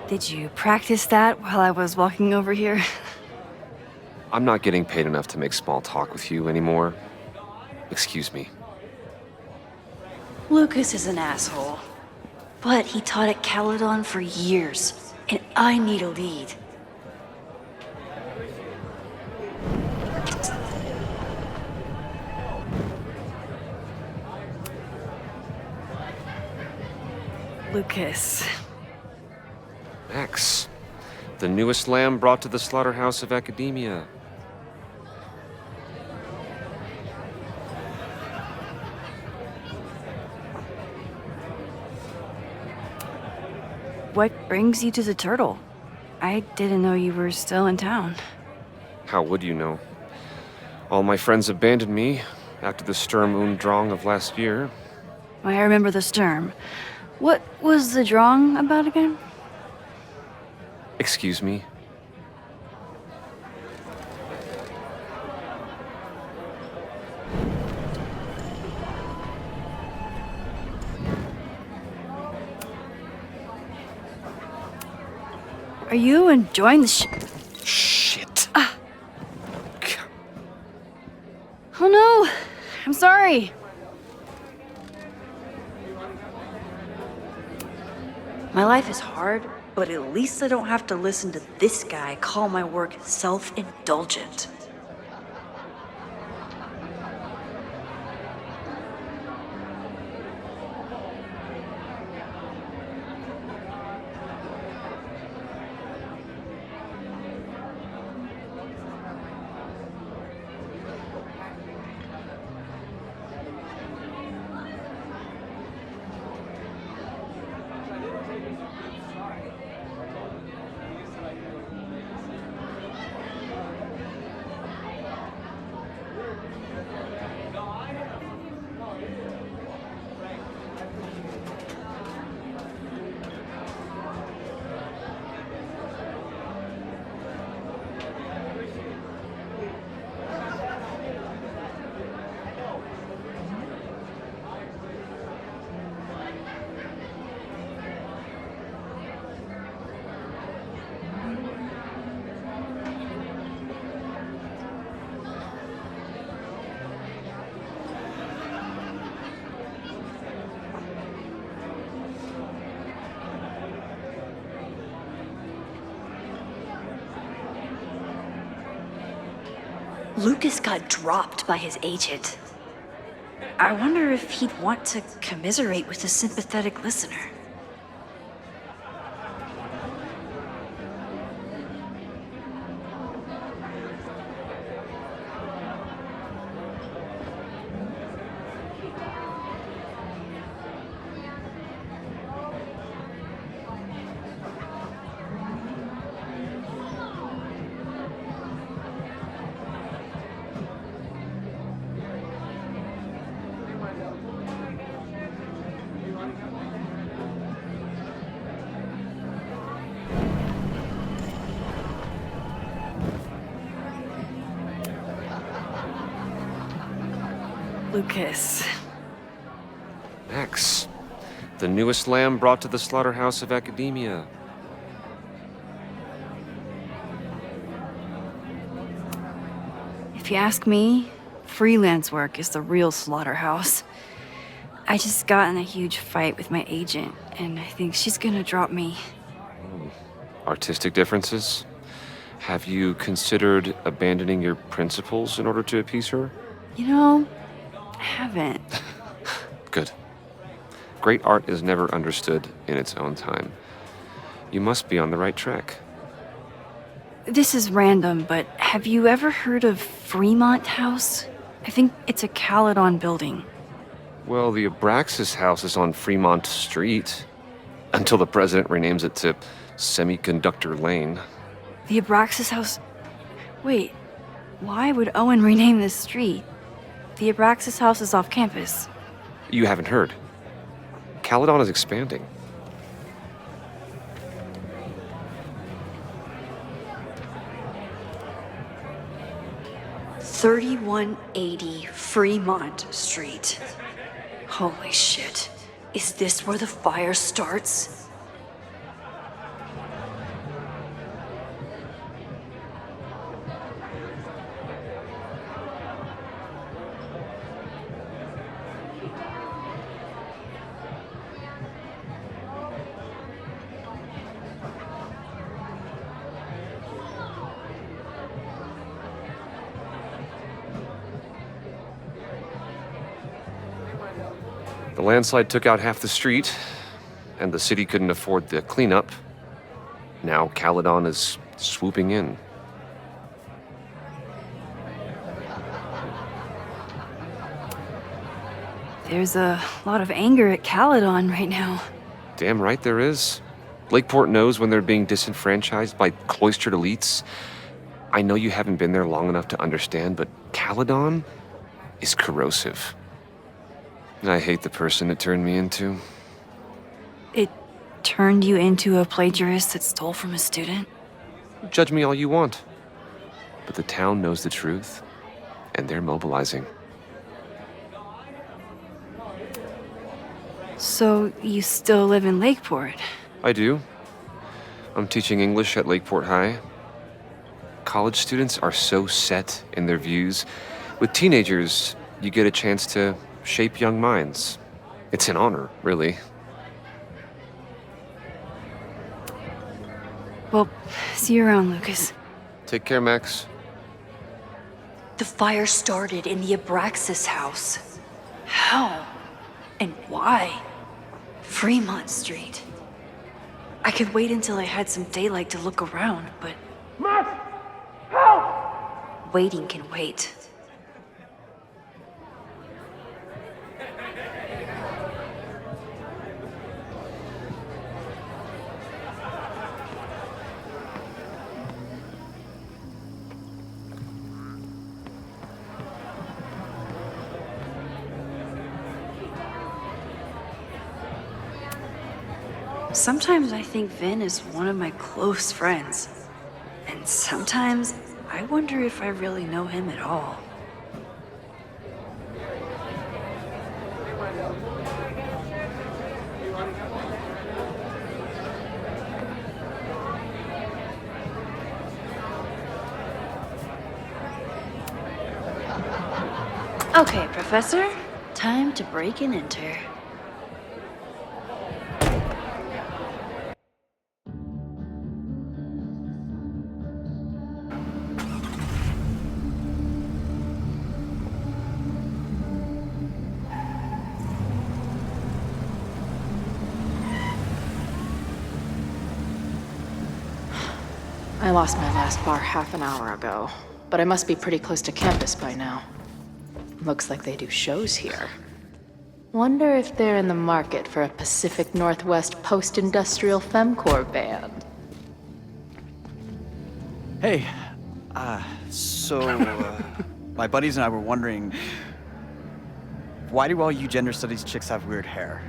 Did you practice that while I was walking over here? I'm not getting paid enough to make small talk with you anymore. Excuse me. Lucas is an asshole. But he taught at Caledon for years, and I need a lead. Lucas. Max, the newest lamb brought to the slaughterhouse of academia. What brings you to the Turtle? I didn't know you were still in town. How would you know? All my friends abandoned me after the Sturm und Drang of last year. I remember the Sturm. What was the Drang about again? Excuse me? Are you enjoying the Shit. Oh no! I'm sorry. My life is hard, but at least I don't have to listen to this guy call my work self-indulgent. Lucas got dropped by his agent. I wonder if he'd want to commiserate with a sympathetic listener. Lucas. Max, the newest lamb brought to the slaughterhouse of academia. If you ask me, freelance work is the real slaughterhouse. I just got in a huge fight with my agent, and I think she's gonna drop me. Artistic differences? Have you considered abandoning your principles in order to appease her? You know, I haven't. Good. Great art is never understood in its own time. You must be on the right track. This is random, but have you ever heard of Fremont House? I think it's a Caledon building. Well, the Abraxas house is on Fremont Street. Until the president renames it to Semiconductor Lane. The Abraxas House... Wait, why would Owen rename this street? The Abraxas House is off campus. You haven't heard. Caledon is expanding. $3180 Fremont Street. Holy shit. Is this where the fire starts? The landslide took out half the street, and the city couldn't afford the cleanup. Now Caledon is swooping in. There's a lot of anger at Caledon right now. Damn right there is. Lakeport knows when they're being disenfranchised by cloistered elites. I know you haven't been there long enough to understand, but Caledon is corrosive. I hate the person it turned me into. It turned you into a plagiarist that stole from a student? Judge me all you want. But the town knows the truth, and they're mobilizing. So you still live in Lakeport? I do. I'm teaching English at Lakeport High. College students are so set in their views. With teenagers, you get a chance to shape young minds. It's an honor, really. Well, see you around, Lucas. Take care, Max. The fire started in the Abraxas house. How? And why? Fremont Street. I could wait until I had some daylight to look around, but... Max! Help! Waiting can wait. Sometimes I think Vin is one of my close friends. And sometimes I wonder if I really know him at all. Okay, Professor. Time to break and enter. I lost my last bar half an hour ago, but I must be pretty close to campus by now. Looks like they do shows here. Wonder if they're in the market for a Pacific Northwest post-industrial femcore band. Hey, my buddies and I were wondering, why do all you gender studies chicks have weird hair?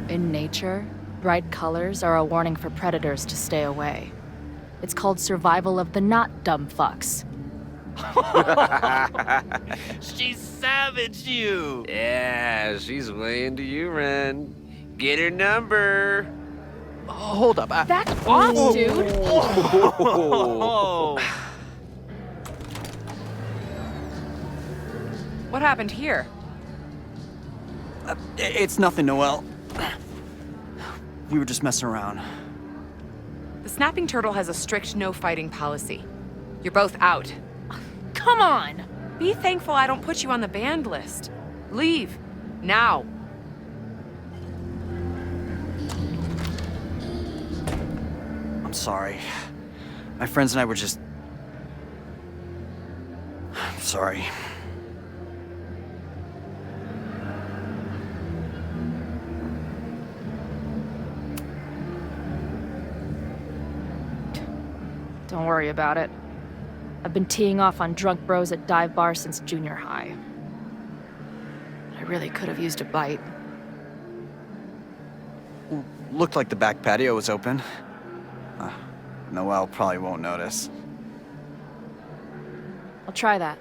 In nature, bright colors are a warning for predators to stay away. It's called survival of the not dumb fucks. She savaged you! Yeah, she's way into you, Ren. Get her number. Hold up. Back off, dude! What happened here? It's nothing, Noelle. We were just messing around. Snapping Turtle has a strict no fighting policy. You're both out. Come on! Be thankful I don't put you on the banned list. Leave. Now. I'm sorry. My friends and I were just... I'm sorry. Don't worry about it. I've been teeing off on drunk bros at dive bars since junior high. I really could have used a bite. Looked like the back patio was open. Noelle probably won't notice. I'll try that.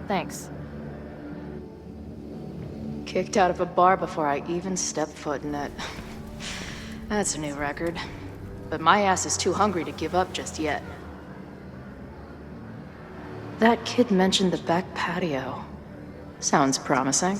Thanks. Kicked out of a bar before I even stepped foot in it. That's a new record. But my ass is too hungry to give up just yet. That kid mentioned the back patio. Sounds promising.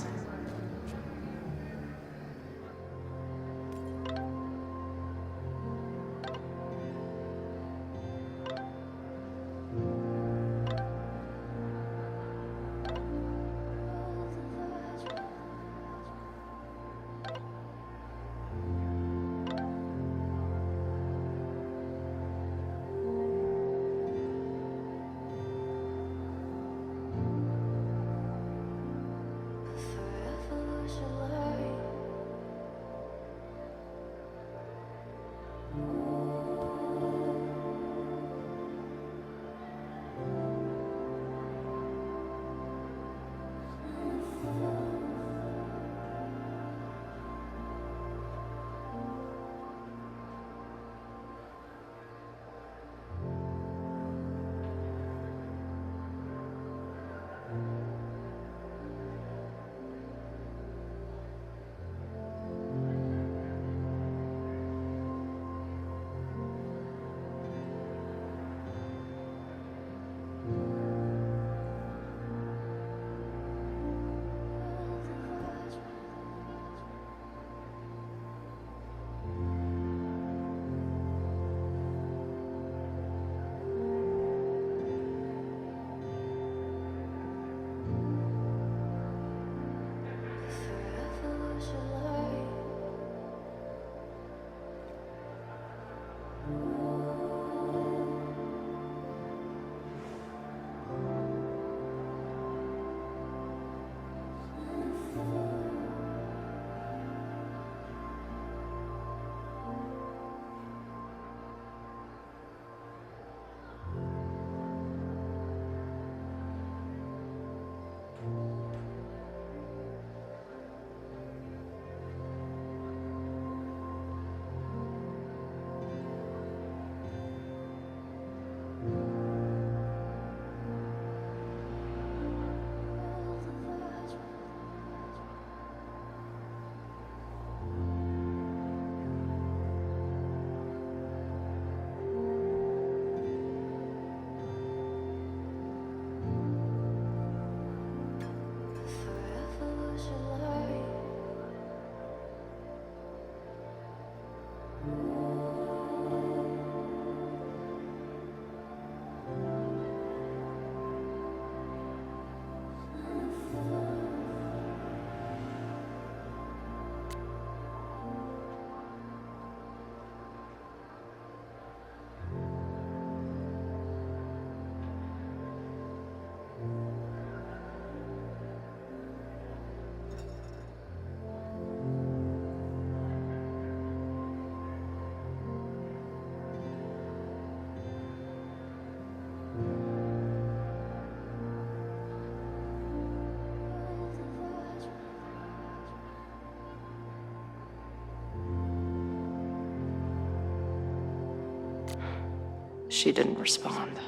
She didn't respond.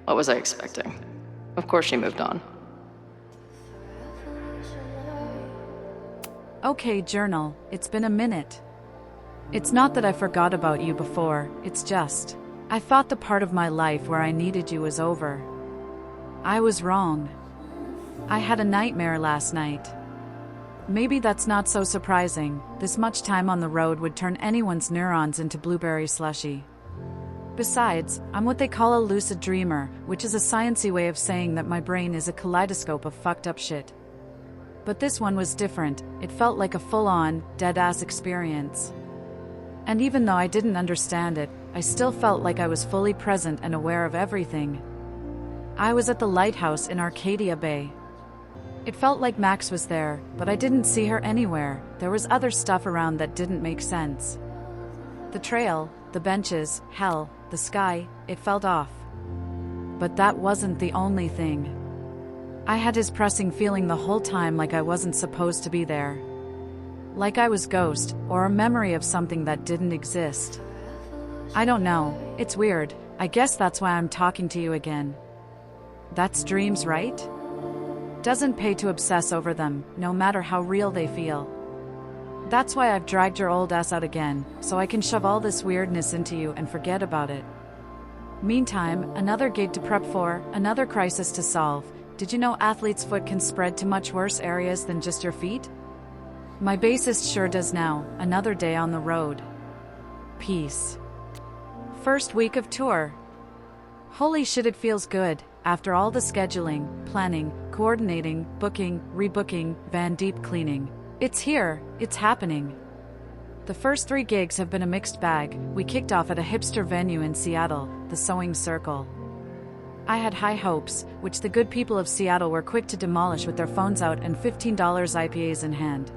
What was I expecting? Of course she moved on. Okay, Journal, it's been a minute. It's not that I forgot about you before, it's just, I thought the part of my life where I needed you was over. I was wrong. I had a nightmare last night. maybe that's not so surprising. This much time on the road would turn anyone's neurons into blueberry slushy. Besides, I'm what they call a lucid dreamer, which is a sciencey way of saying that my brain is a kaleidoscope of fucked up shit. But this one was different. It felt like a full-on, dead-ass experience. And even though I didn't understand it, I still felt like I was fully present and aware of everything. I was at the lighthouse in Arcadia Bay. It felt like Max was there, but I didn't see her anywhere. There was other stuff around that didn't make sense. The trail, the benches, hell, the sky, it felt off. But that wasn't the only thing. I had his pressing feeling the whole time, like I wasn't supposed to be there. Like I was ghost, or a memory of something that didn't exist. I don't know, it's weird. I guess that's why I'm talking to you again. That's dreams, right? Doesn't pay to obsess over them, no matter how real they feel. That's why I've dragged your old ass out again, so I can shove all this weirdness into you and forget about it. Meantime, another gig to prep for, another crisis to solve. Did you know athlete's foot can spread to much worse areas than just your feet? My bassist sure does now. Another day on the road. Peace. First week of tour. Holy shit, it feels good. After all the scheduling, planning, coordinating, booking, rebooking, van deep cleaning. It's here, it's happening. The first 3 gigs have been a mixed bag. We kicked off at a hipster venue in Seattle, the Sewing Circle. I had high hopes, which the good people of Seattle were quick to demolish with their phones out and $15 IPAs in hand.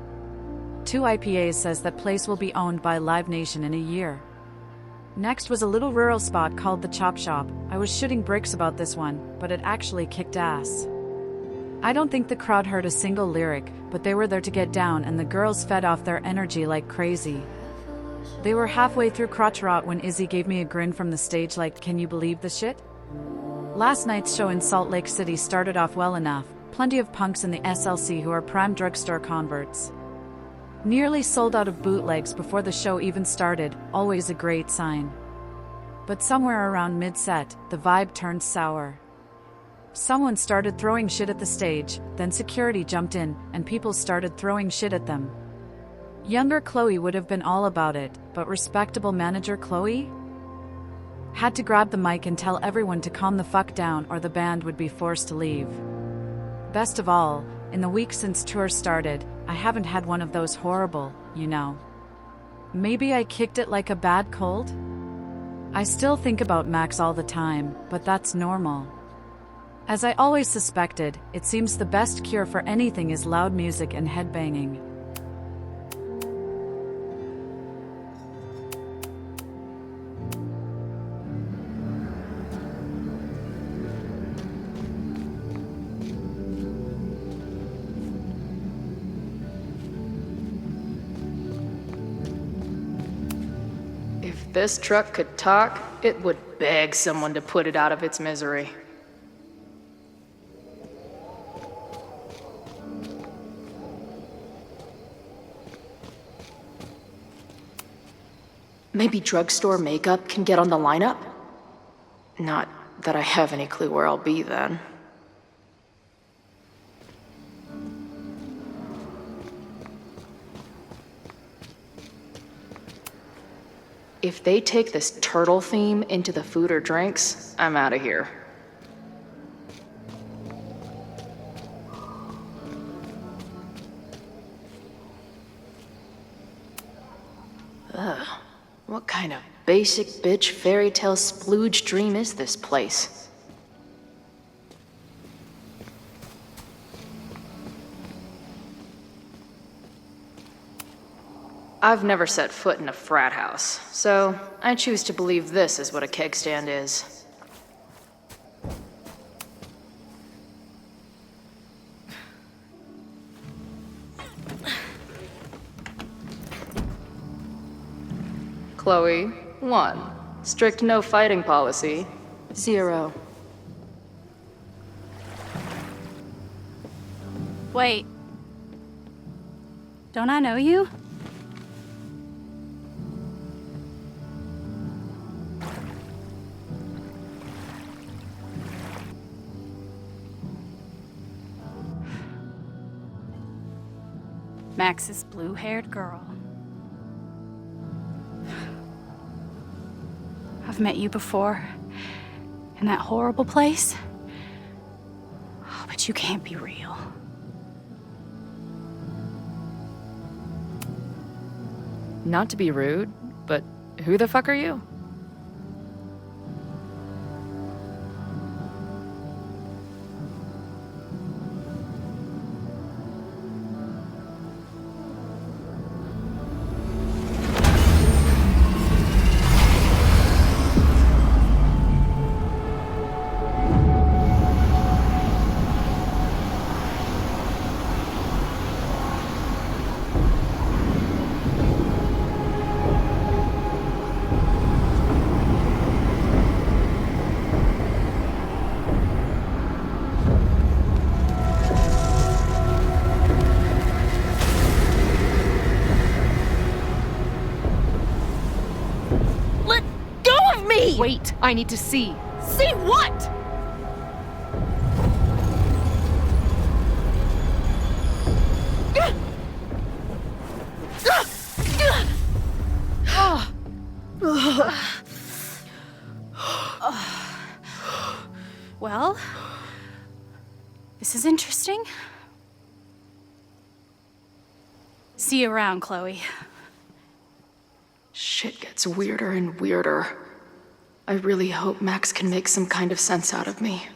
2 IPAs says that place will be owned by Live Nation in a year. Next was a little rural spot called the Chop Shop. I was shooting bricks about this one, but it actually kicked ass. I don't think the crowd heard a single lyric, but they were there to get down and the girls fed off their energy like crazy. They were halfway through Crotch Rot when Izzy gave me a grin from the stage like, "Can you believe the shit?" Last night's show in Salt Lake City started off well enough. Plenty of punks in the SLC who are prime drugstore converts. Nearly sold out of bootlegs before the show even started, always a great sign. But somewhere around mid-set, the vibe turned sour. Someone started throwing shit at the stage, then security jumped in, and people started throwing shit at them. Younger Chloe would have been all about it, but respectable manager Chloe had to grab the mic and tell everyone to calm the fuck down or the band would be forced to leave. Best of all, in the week since tour started, I haven't had one of those horrible, you know. Maybe I kicked it like a bad cold? I still think about Max all the time, but that's normal. As I always suspected, it seems the best cure for anything is loud music and headbanging. If this truck could talk, it would beg someone to put it out of its misery. Maybe drugstore makeup can get on the lineup? Not that I have any clue where I'll be then. If they take this turtle theme into the food or drinks, I'm out of here. Ugh. What kind of basic bitch fairy tale splooge dream is this place? I've never set foot in a frat house, so I choose to believe this is what a keg stand is. Chloe, 1. Strict no fighting policy. 0. Wait. Don't I know you? Max's blue-haired girl. I've met you before, in that horrible place. Oh, but you can't be real. Not to be rude, but who the fuck are you? Wait, I need to see. See what? Well, this is interesting. See you around, Chloe. Shit gets weirder and weirder. I really hope Max can make some kind of sense out of me.